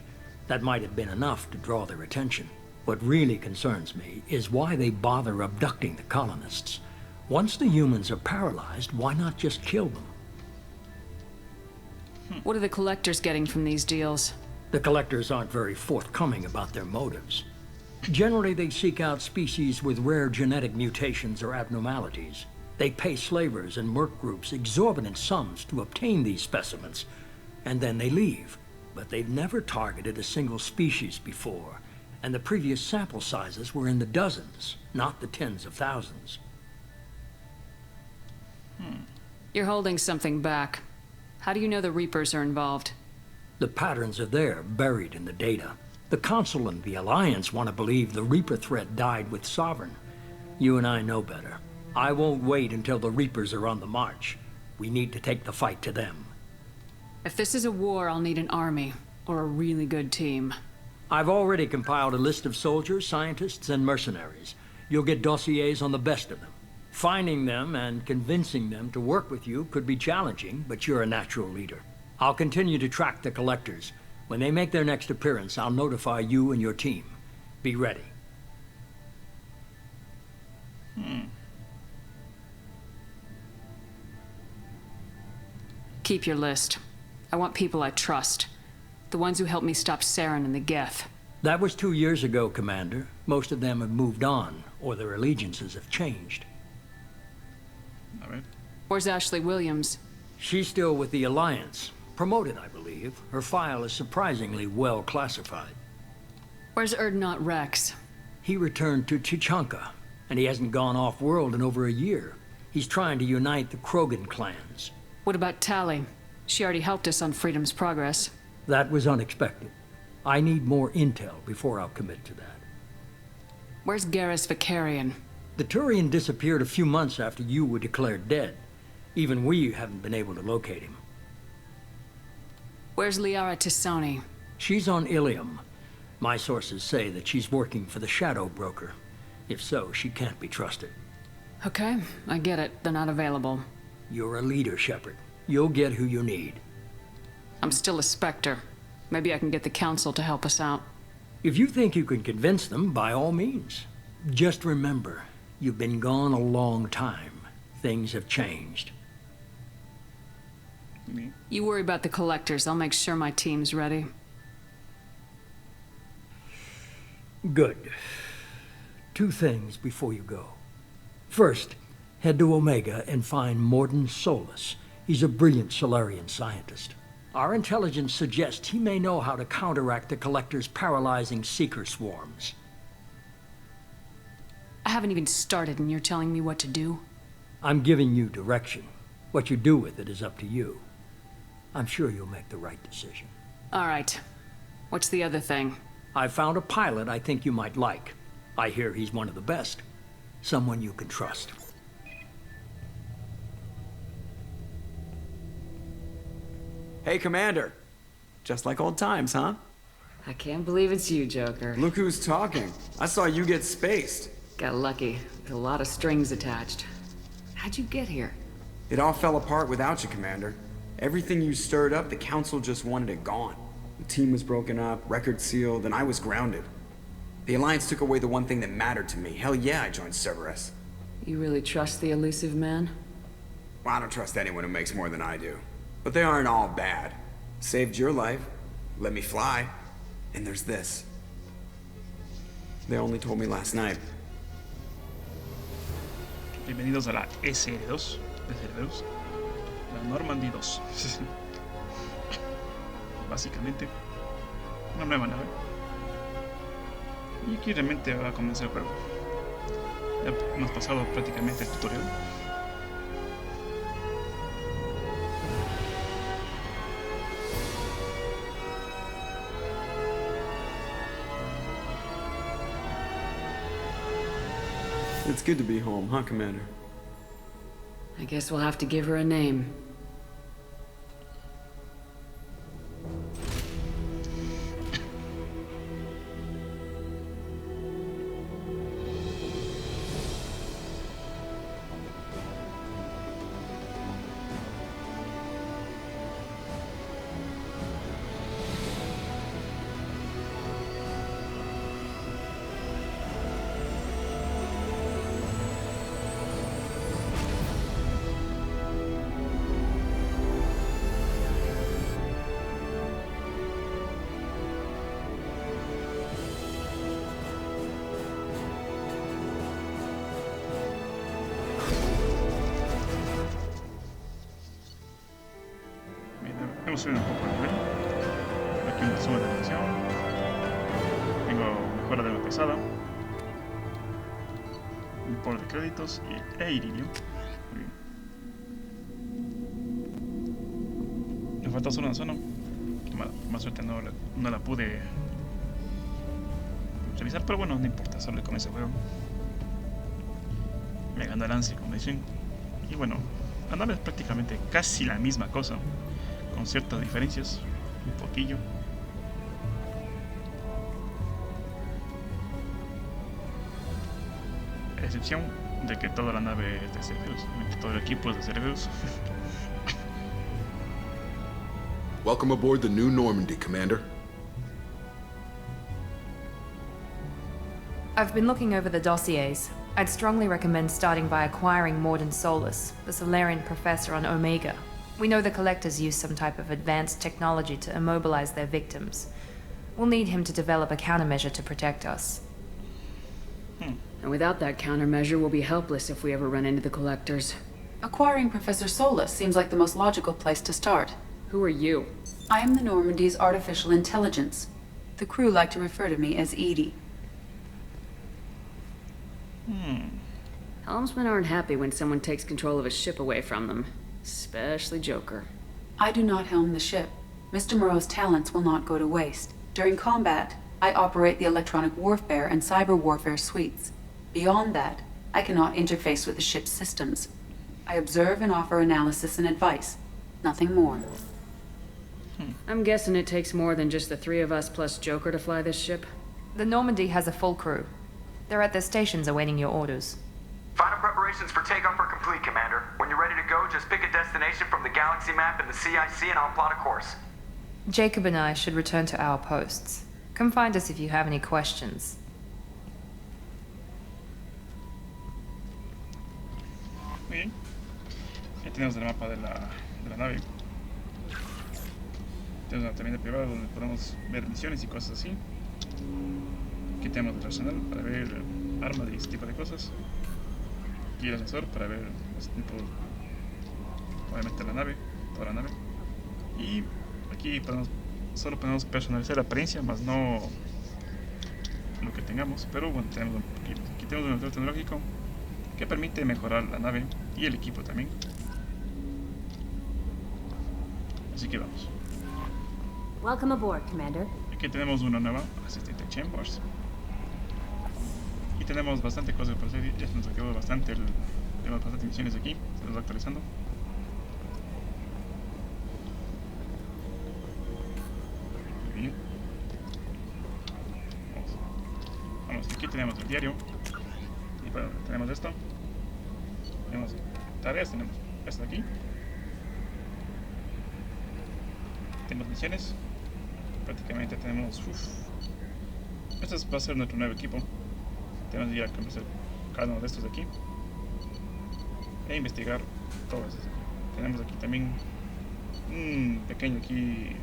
That might have been enough to draw their attention. What really concerns me is why they bother abducting the colonists. Once the humans are paralyzed, why not just kill them? What are the Collectors getting from these deals? The Collectors aren't very forthcoming about their motives. Generally, they seek out species with rare genetic mutations or abnormalities. They pay slavers and merc groups exorbitant sums to obtain these specimens, and then they leave. But they've never targeted a single species before, and the previous sample sizes were in the dozens, not the tens of thousands. You're holding something back. How do you know the Reapers are involved? The patterns are there, buried in the data. The Council and the Alliance want to believe the Reaper threat died with Sovereign. You and I know better. I won't wait until the Reapers are on the march. We need to take the fight to them. If this is a war, I'll need an army, or a really good team. I've already compiled a list of soldiers, scientists, and mercenaries. You'll get dossiers on the best of them. Finding them and convincing them to work with you could be challenging, but you're a natural leader. I'll continue to track the Collectors. When they make their next appearance, I'll notify you and your team. Be ready. Keep your list. I want people I trust. The ones who helped me stop Saren and the Geth. That was 2 years ago, Commander. Most of them have moved on, or their allegiances have changed. All right. Where's Ashley Williams? She's still with the Alliance. Promoted, I believe. Her file is surprisingly well classified. Where's Erdnot Rex? He returned to Chichanka, and he hasn't gone off-world in over a year. He's trying to unite the Krogan clans. What about Tali? She already helped us on Freedom's progress. That was unexpected. I need more intel before I'll commit to that. Where's Garrus Vicarian? The Turian disappeared a few months after you were declared dead. Even we haven't been able to locate him. Where's Liara Tisoni? She's on Ilium. My sources say that she's working for the Shadow Broker. If so, she can't be trusted. Okay, I get it. They're not available. You're a leader, Shepard. You'll get who you need. I'm still a Spectre. Maybe I can get the Council to help us out. If you think you can convince them, by all means. Just remember, you've been gone a long time. Things have changed. You worry about the collectors. I'll make sure my team's ready. Good. 2 things before you go. First, head to Omega and find Morden Solus. He's a brilliant Solarian scientist. Our intelligence suggests he may know how to counteract the Collector's paralyzing Seeker swarms. I haven't even started and you're telling me what to do? I'm giving you direction. What you do with it is up to you. I'm sure you'll make the right decision. All right. What's the other thing? I found a pilot I think you might like. I hear he's one of the best. Someone you can trust. Hey, Commander. Just like old times, huh? I can't believe it's you, Joker. Look who's talking. I saw you get spaced. Got lucky. With a lot of strings attached. How'd you get here? It all fell apart without you, Commander. Everything you stirred up, the Council just wanted it gone. The team was broken up, record sealed, and I was grounded. The Alliance took away the one thing that mattered to me. Hell yeah, I joined Cerberus. You really trust the elusive man? Well, I don't trust anyone who makes more than I do. But they aren't all bad. Saved your life, let me fly, and there's this. They only told me last night. Bienvenidos a la SR2 de Cerberus, la Normandy 2. Básicamente, una nueva nave. Y aquí realmente va a comenzar el juego. Ya hemos pasado prácticamente el tutorial. It's good to be home, huh, Commander? I guess we'll have to give her a name. Hemos subido un poco el nivel. Aquí un resumen de la misión. Tengo mejora de la pesada. Un por de créditos e iridio. Muy bien. Me falta solo una zona. Más suerte no la pude revisar, pero bueno, no importa, solo con ese juego. Me ganó el ansia, como dicen. Y bueno, la nave es prácticamente casi la misma cosa, con ciertas diferencias, un poquillo. A excepción de que toda la nave es de Cerberus, todo el equipo es de Cerberus. Welcome aboard the new Normandy, Commander. I've been looking over the dossiers. I'd strongly recommend starting by acquiring Morden Solus, the Solarian professor on Omega. We know the Collectors use some type of advanced technology to immobilize their victims. We'll need him to develop a countermeasure to protect us. And without that countermeasure, we'll be helpless if we ever run into the Collectors. Acquiring Professor Solus seems like the most logical place to start. Who are you? I am the Normandy's artificial intelligence. The crew like to refer to me as Edie. Helmsmen aren't happy when someone takes control of a ship away from them. Especially Joker. I do not helm the ship. Mr. Moreau's talents will not go to waste. During combat, I operate the electronic warfare and cyber warfare suites. Beyond that, I cannot interface with the ship's systems. I observe and offer analysis and advice. Nothing more. I'm guessing it takes more than just the 3 of us plus Joker to fly this ship? The Normandy has a full crew. They're at their stations awaiting your orders. Final preparations for takeoff are complete, Commander. When you're ready to go, just pick a destination from the galaxy map in the CIC and I'll plot a course. Jacob and I should return to our posts. Come find us if you have any questions. Muy bien. Ya tenemos el mapa de la nave. Tenemos una también de privado donde podemos ver misiones y cosas así. Aquí tenemos el arsenal para ver armas y ese tipo de cosas. Aquí el ascensor para ver este tipo, obviamente la nave, toda la nave. Y aquí solo podemos personalizar la apariencia, más no lo que tengamos. Pero bueno, aquí tenemos un motor tecnológico que permite mejorar la nave y el equipo también. Así que vamos. Welcome aboard, Commander. Aquí tenemos una nueva asistente Chambers. Y tenemos bastante cosas por hacer. Ya se nos acabó bastante. Tenemos bastantes misiones aquí. Se nos va actualizando. Muy bien. Vamos. Aquí tenemos el diario. Y bueno, tenemos esto. Tenemos tareas. Tenemos esto aquí. Tenemos misiones. Prácticamente tenemos... Este va a ser nuestro nuevo equipo. Tenemos que ir a conocer cada uno de estos de aquí e investigar todas. Tenemos aquí también un pequeño aquí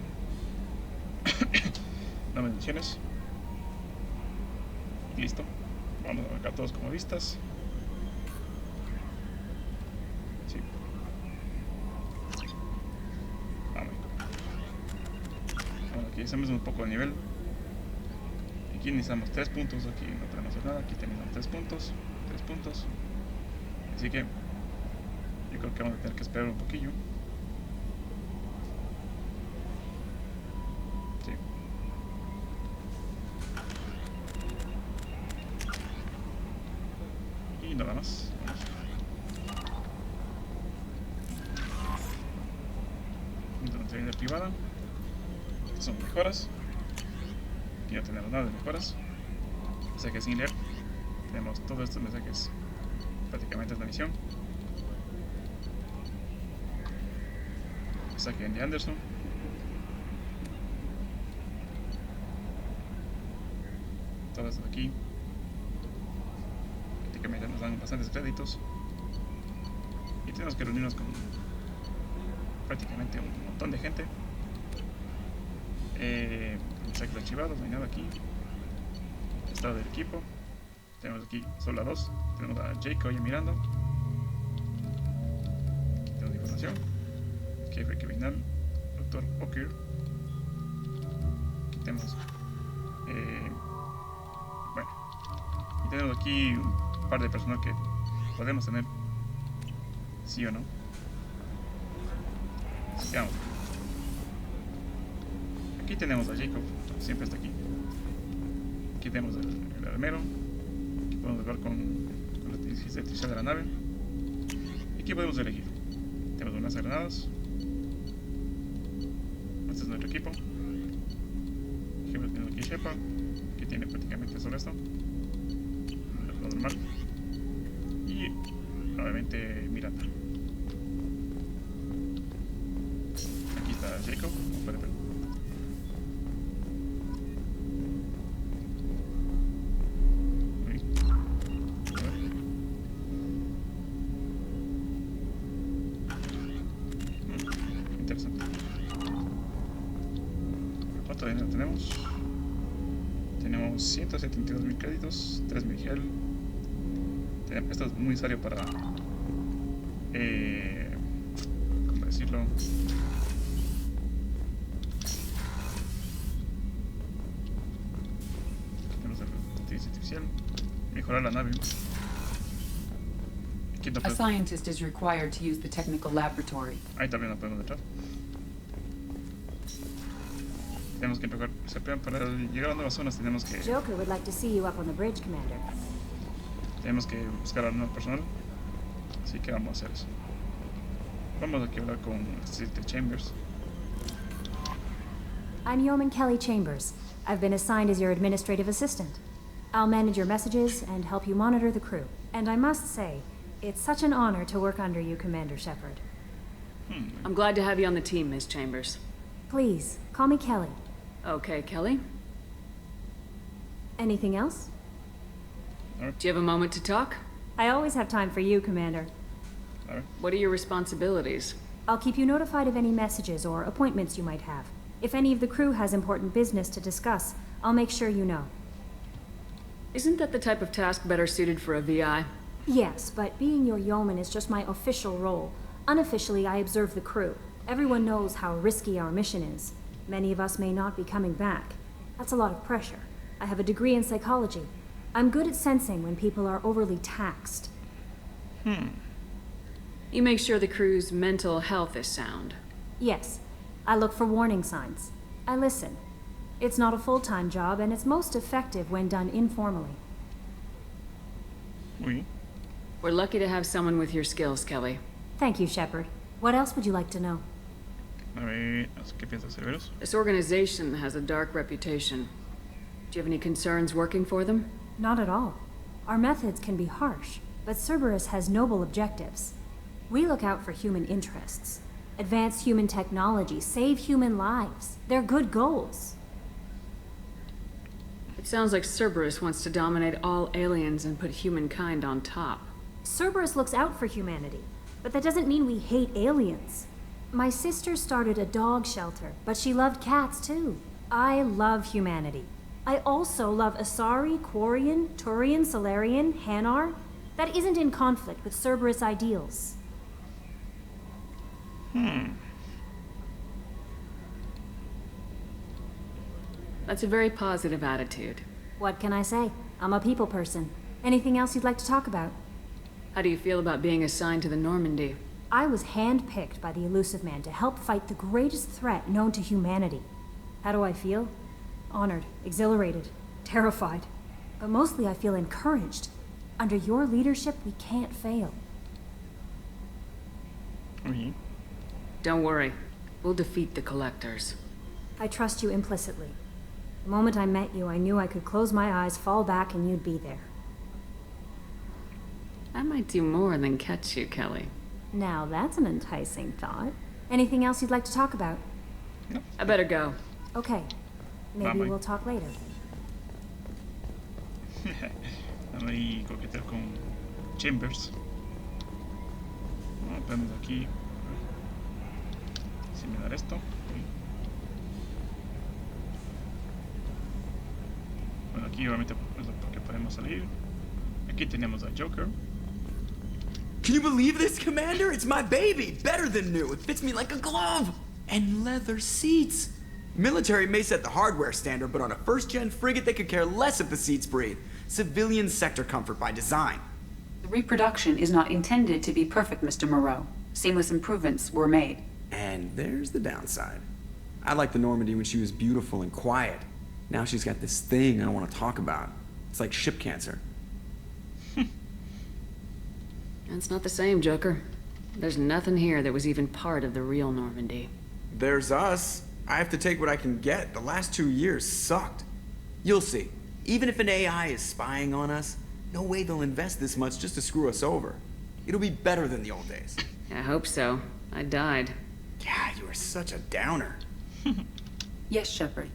nuevas misiones. Y listo. Vamos a marcar todos como vistas. Sí. Vamos. Bueno, aquí hacemos un poco de nivel. Aquí necesitamos 3 puntos, aquí no podemos hacer nada, aquí tenemos 3 puntos, 3 puntos. Así que yo creo que vamos a tener que esperar un poquillo. Sí. Y nada más. Entonces viene privada. Estas son mejoras. Aquí no tenemos nada de mejoras. Mensajes sin leer. Tenemos todos estos mensajes. Prácticamente es la misión. Mensaje de Anderson. Todo esto de aquí. Prácticamente nos dan bastantes créditos. Y tenemos que reunirnos con prácticamente un montón de gente. Mensajes archivados, no hay nada aquí. Estado del equipo. Tenemos aquí solo a 2. Tenemos a Jacob ya mirando. Aquí tenemos información. Jefe criminal, Dr. Ocker. Aquí tenemos bueno, y tenemos aquí un par de personas que podemos tener, sí o no. Así que vamos. Aquí tenemos a Jacob, siempre está aquí. Aquí tenemos el armero. Aquí podemos ver con la electricidad de la nave. Y aquí podemos elegir. Tenemos unas granadas. Este es nuestro equipo. Aquí tenemos aquí Shepard, que tiene prácticamente solo esto. Lo normal. Y obviamente Miranda. Aquí está Jacob, como pueden ver. Tenemos 172.000 créditos, 3.000 gel. Esto es muy necesario para ¿cómo decirlo? Tenemos la inteligencia artificial, mejorar la nave. A scientist is required to use the technical laboratory. Ahí también lo podemos entrar. Tenemos que empezar, para llegar a nuevas zonas tenemos que... Joker would like to see you up on the bridge, Commander. Tenemos que buscar a nuevo personal. Así que vamos a hacer eso. Vamos aquí a hablar con el Chambers. I'm Yeoman Kelly Chambers. I've been assigned as your administrative assistant. I'll manage your messages and help you monitor the crew. And I must say, it's such an honor to work under you, Commander Shepard. I'm glad to have you on the team, Ms. Chambers. Please, call me Kelly. Okay, Kelly. Anything else? Do you have a moment to talk? I always have time for you, Commander. What are your responsibilities? I'll keep you notified of any messages or appointments you might have. If any of the crew has important business to discuss, I'll make sure you know. Isn't that the type of task better suited for a VI? Yes, but being your yeoman is just my official role. Unofficially, I observe the crew. Everyone knows how risky our mission is. Many of us may not be coming back. That's a lot of pressure. I have a degree in psychology. I'm good at sensing when people are overly taxed. You make sure the crew's mental health is sound. Yes. I look for warning signs. I listen. It's not a full-time job, and it's most effective when done informally. Oui. We're lucky to have someone with your skills, Kelly. Thank you, Shepard. What else would you like to know? A ver, ¿qué piensas, Cerberus? This organization has a dark reputation. Do you have any concerns working for them? Not at all. Our methods can be harsh, but Cerberus has noble objectives. We look out for human interests. Advance human technology, save human lives. They're good goals. It sounds like Cerberus wants to dominate all aliens and put humankind on top. Cerberus looks out for humanity, but that doesn't mean we hate aliens. My sister started a dog shelter, but she loved cats too. I love humanity. I also love Asari, Quarian, Turian, Solarian, Hanar. That isn't in conflict with Cerberus ideals. That's a very positive attitude. What can I say? I'm a people person. Anything else you'd like to talk about? How do you feel about being assigned to the Normandy? I was handpicked by the Elusive Man to help fight the greatest threat known to humanity. How do I feel? Honored, exhilarated, terrified. But mostly I feel encouraged. Under your leadership, we can't fail. Don't worry. We'll defeat the Collectors. I trust you implicitly. The moment I met you, I knew I could close my eyes, fall back, and you'd be there. I might do more than catch you, Kelly. Now that's an enticing thought. Anything else you'd like to talk about? No. I better go. Okay. Maybe we'll talk later. Vamos ahí coquetear con Chambers. Vamos aquí. Similar esto. Bueno, aquí obviamente es porque podemos salir. Aquí tenemos a Joker. Can you believe this, Commander? It's my baby! Better than new. It fits me like a glove! And leather seats. Military may set the hardware standard, but on a first-gen frigate, they could care less if the seats breathe. Civilian sector comfort by design. The reproduction is not intended to be perfect, Mr. Moreau. Seamless improvements were made. And there's the downside. I liked the Normandy when she was beautiful and quiet. Now she's got this thing I don't want to talk about. It's like ship cancer. That's not the same, Joker. There's nothing here that was even part of the real Normandy. There's us. I have to take what I can get. The last 2 years sucked. You'll see. Even if an AI is spying on us, no way they'll invest this much just to screw us over. It'll be better than the old days. I hope so. I died. Yeah, you are such a downer. Yes, Shepard.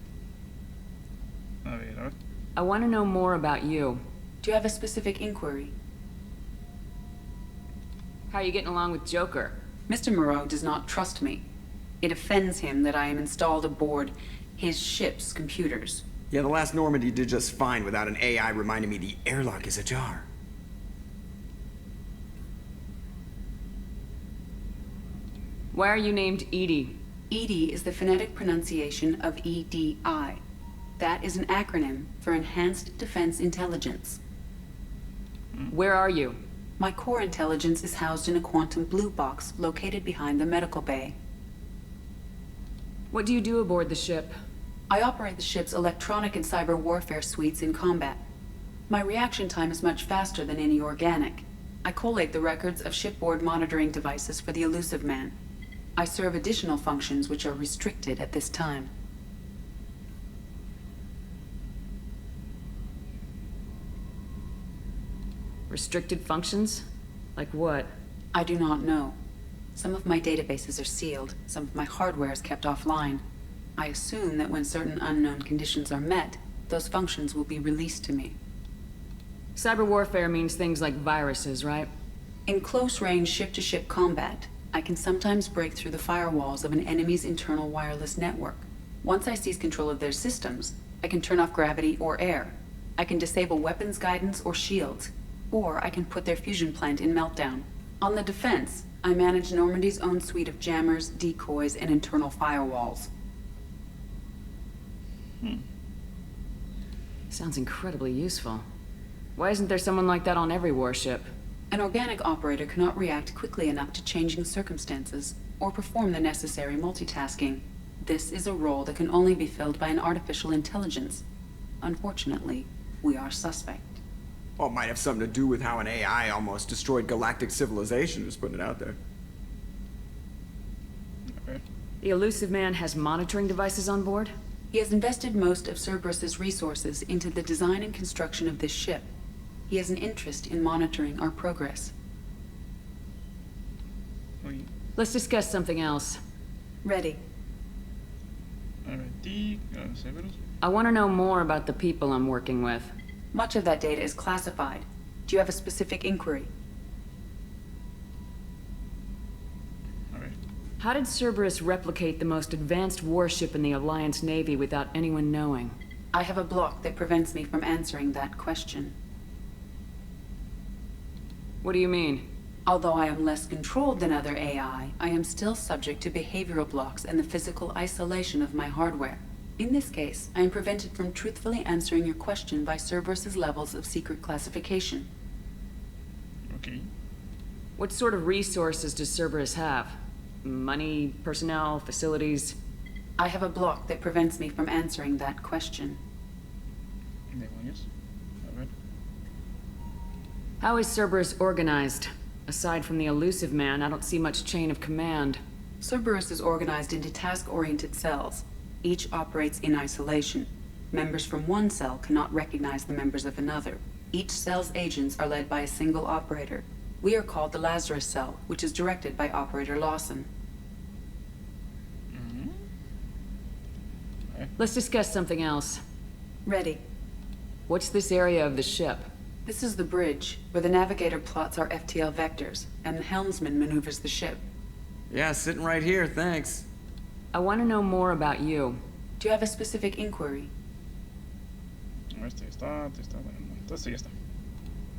I want to know more about you. Do you have a specific inquiry? How are you getting along with Joker? Mr. Moreau does not trust me. It offends him that I am installed aboard his ship's computers. Yeah, the last Normandy did just fine without an AI reminding me the airlock is ajar. Why are you named Edie? EDI is the phonetic pronunciation of EDI. That is an acronym for Enhanced Defense Intelligence. Where are you? My core intelligence is housed in a quantum blue box located behind the medical bay. What do you do aboard the ship? I operate the ship's electronic and cyber warfare suites in combat. My reaction time is much faster than any organic. I collate the records of shipboard monitoring devices for the Elusive Man. I serve additional functions which are restricted at this time. Restricted functions? Like what? I do not know. Some of my databases are sealed, some of my hardware is kept offline. I assume that when certain unknown conditions are met, those functions will be released to me. Cyber warfare means things like viruses, right? In close-range ship-to-ship combat, I can sometimes break through the firewalls of an enemy's internal wireless network. Once I seize control of their systems, I can turn off gravity or air. I can disable weapons guidance or shields, or I can put their fusion plant in meltdown. On the defense, I manage Normandy's own suite of jammers, decoys, and internal firewalls. Sounds incredibly useful. Why isn't there someone like that on every warship? An organic operator cannot react quickly enough to changing circumstances, or perform the necessary multitasking. This is a role that can only be filled by an artificial intelligence. Unfortunately, we are suspect. Well, it might have something to do with how an AI almost destroyed galactic civilization, just putting it out there. The Elusive Man has monitoring devices on board? He has invested most of Cerberus's resources into the design and construction of this ship. He has an interest in monitoring our progress. Let's discuss something else. Ready. Cerberus. I want to know more about the people I'm working with. Much of that data is classified. Do you have a specific inquiry? How did Cerberus replicate the most advanced warship in the Alliance Navy without anyone knowing? I have a block that prevents me from answering that question. What do you mean? Although I am less controlled than other AI, I am still subject to behavioral blocks and the physical isolation of my hardware. In this case, I am prevented from truthfully answering your question by Cerberus's levels of secret classification. Okay. What sort of resources does Cerberus have? Money, personnel, facilities? I have a block that prevents me from answering that question. How is Cerberus organized? Aside from the Elusive Man, I don't see much chain of command. Cerberus is organized into task-oriented cells. Each operates in isolation. Members from one cell cannot recognize the members of another. Each cell's agents are led by a single operator. We are called the Lazarus cell, which is directed by Operator Lawson. Let's discuss something else. Ready. What's this area of the ship? This is the bridge, where the navigator plots our FTL vectors, and the helmsman maneuvers the ship. Yeah, sitting right here, thanks. I want to know more about you. Do you have a specific inquiry?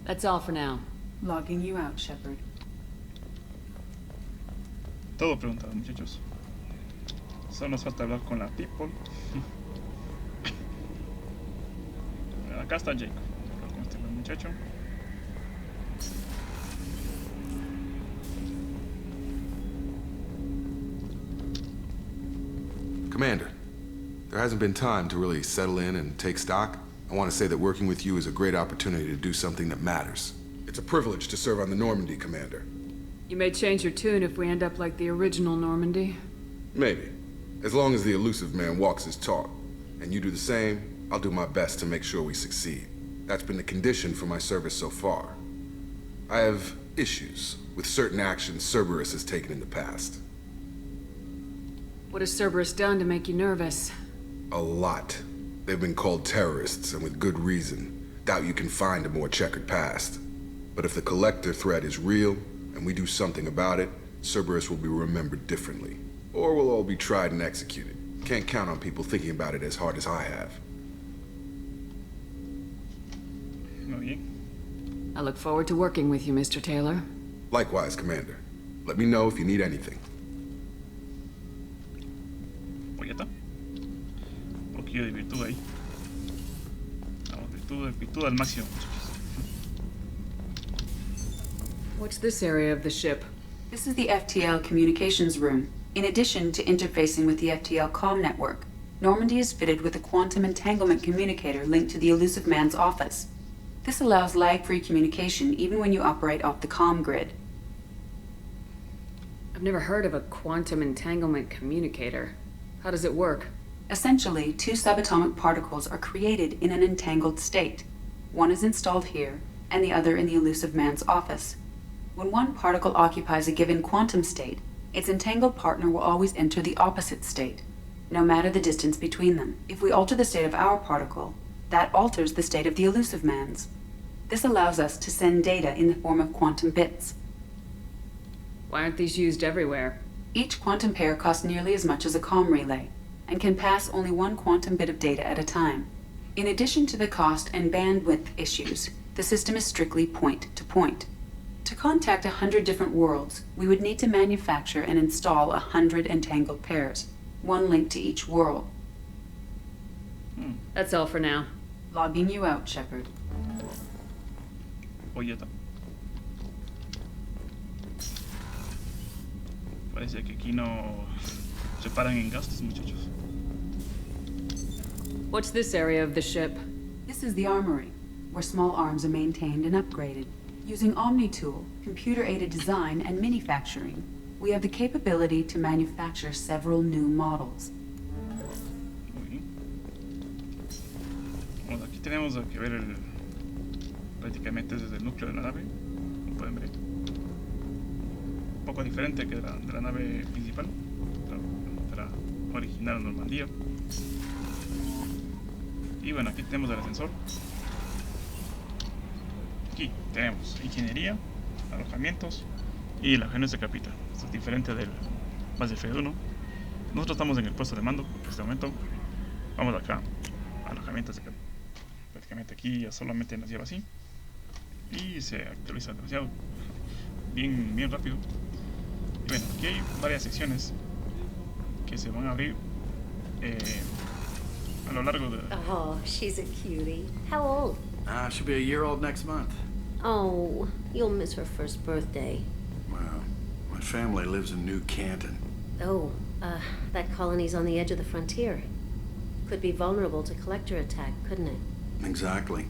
That's all for now. Logging you out, Shepard. Todo preguntado, muchachos. Solo nos falta hablar con la people. Acá está Jacob. Con este buen muchacho. Commander, there hasn't been time to really settle in and take stock. I want to say that working with you is a great opportunity to do something that matters. It's a privilege to serve on the Normandy, Commander. You may change your tune if we end up like the original Normandy. Maybe. As long as the Elusive Man walks his talk, and you do the same, I'll do my best to make sure we succeed. That's been the condition for my service so far. I have issues with certain actions Cerberus has taken in the past. What has Cerberus done to make you nervous? A lot. They've been called terrorists, and with good reason. Doubt you can find a more checkered past. But if the Collector threat is real, and we do something about it, Cerberus will be remembered differently. Or we'll all be tried and executed. Can't count on people thinking about it as hard as I have. I look forward to working with you, Mr. Taylor. Likewise, Commander. Let me know if you need anything. Pues ya está. Un poquillo de virtud ahí. Vamos, virtud al máximo, muchachos. What's this area of the ship? This is the FTL communications room. In addition to interfacing with the FTL comm network, Normandy is fitted with a quantum entanglement communicator linked to the Elusive Man's office. This allows lag-free communication even when you operate off the comm grid. I've never heard of a quantum entanglement communicator. How does it work? Essentially, two subatomic particles are created in an entangled state. One is installed here, and the other in the Elusive Man's office. When one particle occupies a given quantum state, its entangled partner will always enter the opposite state. no matter the distance between them. If we alter the state of our particle, that alters the state of the elusive man's. This allows us to send data in the form of quantum bits. Why aren't these used everywhere? Each quantum pair costs nearly as much as a comm relay, and can pass only one quantum bit of data at a time. In addition to the cost and bandwidth issues, the system is strictly point-to-point. To contact 100 different worlds, we would need to manufacture and install 100 entangled pairs, one link to each world. That's all for now. Logging you out, Shepard. Oye, parece que aquí no se paran en gastos, muchachos. What's this area of the ship? This is the armory, where small arms are maintained and upgraded. Using Omni-Tool, computer-aided design, and manufacturing, we have the capability to manufacture several new models. Bueno, aquí tenemos que ver prácticamente desde el núcleo de la nave, como pueden ver. Un poco diferente que de la nave principal, de la original Normandía. Y bueno, aquí tenemos el ascensor. Aquí tenemos ingeniería, alojamientos y la gerencia de capital. Esto es diferente del Mass Effect 1. Nosotros estamos en el puesto de mando en este momento. Vamos acá, alojamientos de capital. Prácticamente aquí ya solamente nos lleva así y se actualiza demasiado bien rápido. Y bueno, aquí hay varias secciones que se van a abrir a lo largo de... Oh, she's a cutie. How old? She'll be a year old next month. Oh, you'll miss her first birthday. Well, my family lives in New Canton. Oh, that colony's on the edge of the frontier. Could be vulnerable to collector attack, couldn't it? Exactly.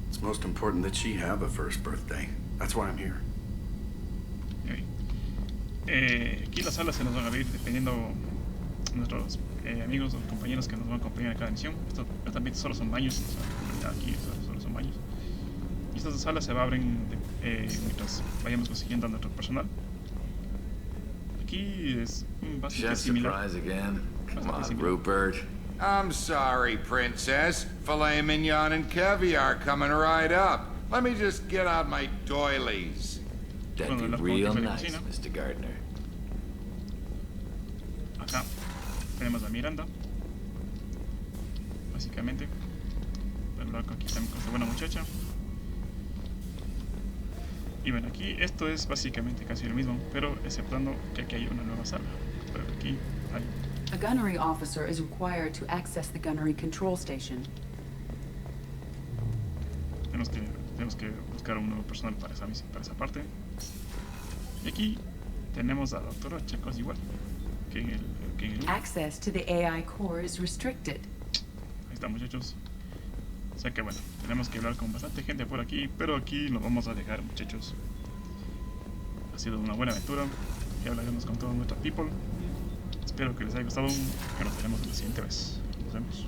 It's most important that she have a first birthday. That's why I'm here. Aquí las salas se nos van a abrir dependiendo de nuestros amigos o compañeros que nos van a acompañar en cada misión. Estos también solo son baños, o sea, aquí solo son baños. Y estas salas se abren mientras vayamos consiguiendo a nuestro personal. Aquí es bastante similar. Come on, Rupert. I'm sorry, Princess. Filet mignon and caviar coming right up. Let me just get out my doilies. That'd be real nice, Mr. Gardner. Acá tenemos a Miranda, básicamente. Pero luego aquí estamos con esta buena muchacha. Y bueno, aquí esto es básicamente casi lo mismo, pero exceptuando que aquí hay una nueva sala. Pero aquí hay... A gunnery officer is required to access the gunnery control station. Tenemos que buscar un nuevo personal para esa parte. Y aquí tenemos a la doctora Chacos igual que en el... Access to the AI core is restricted. Ahí está, muchachos. O sea que bueno, tenemos que hablar con bastante gente por aquí, pero aquí nos vamos a dejar, muchachos. Ha sido una buena aventura. Ya hablaremos con todos nuestros people. Espero que les haya gustado. Que nos veremos la siguiente vez. Nos vemos.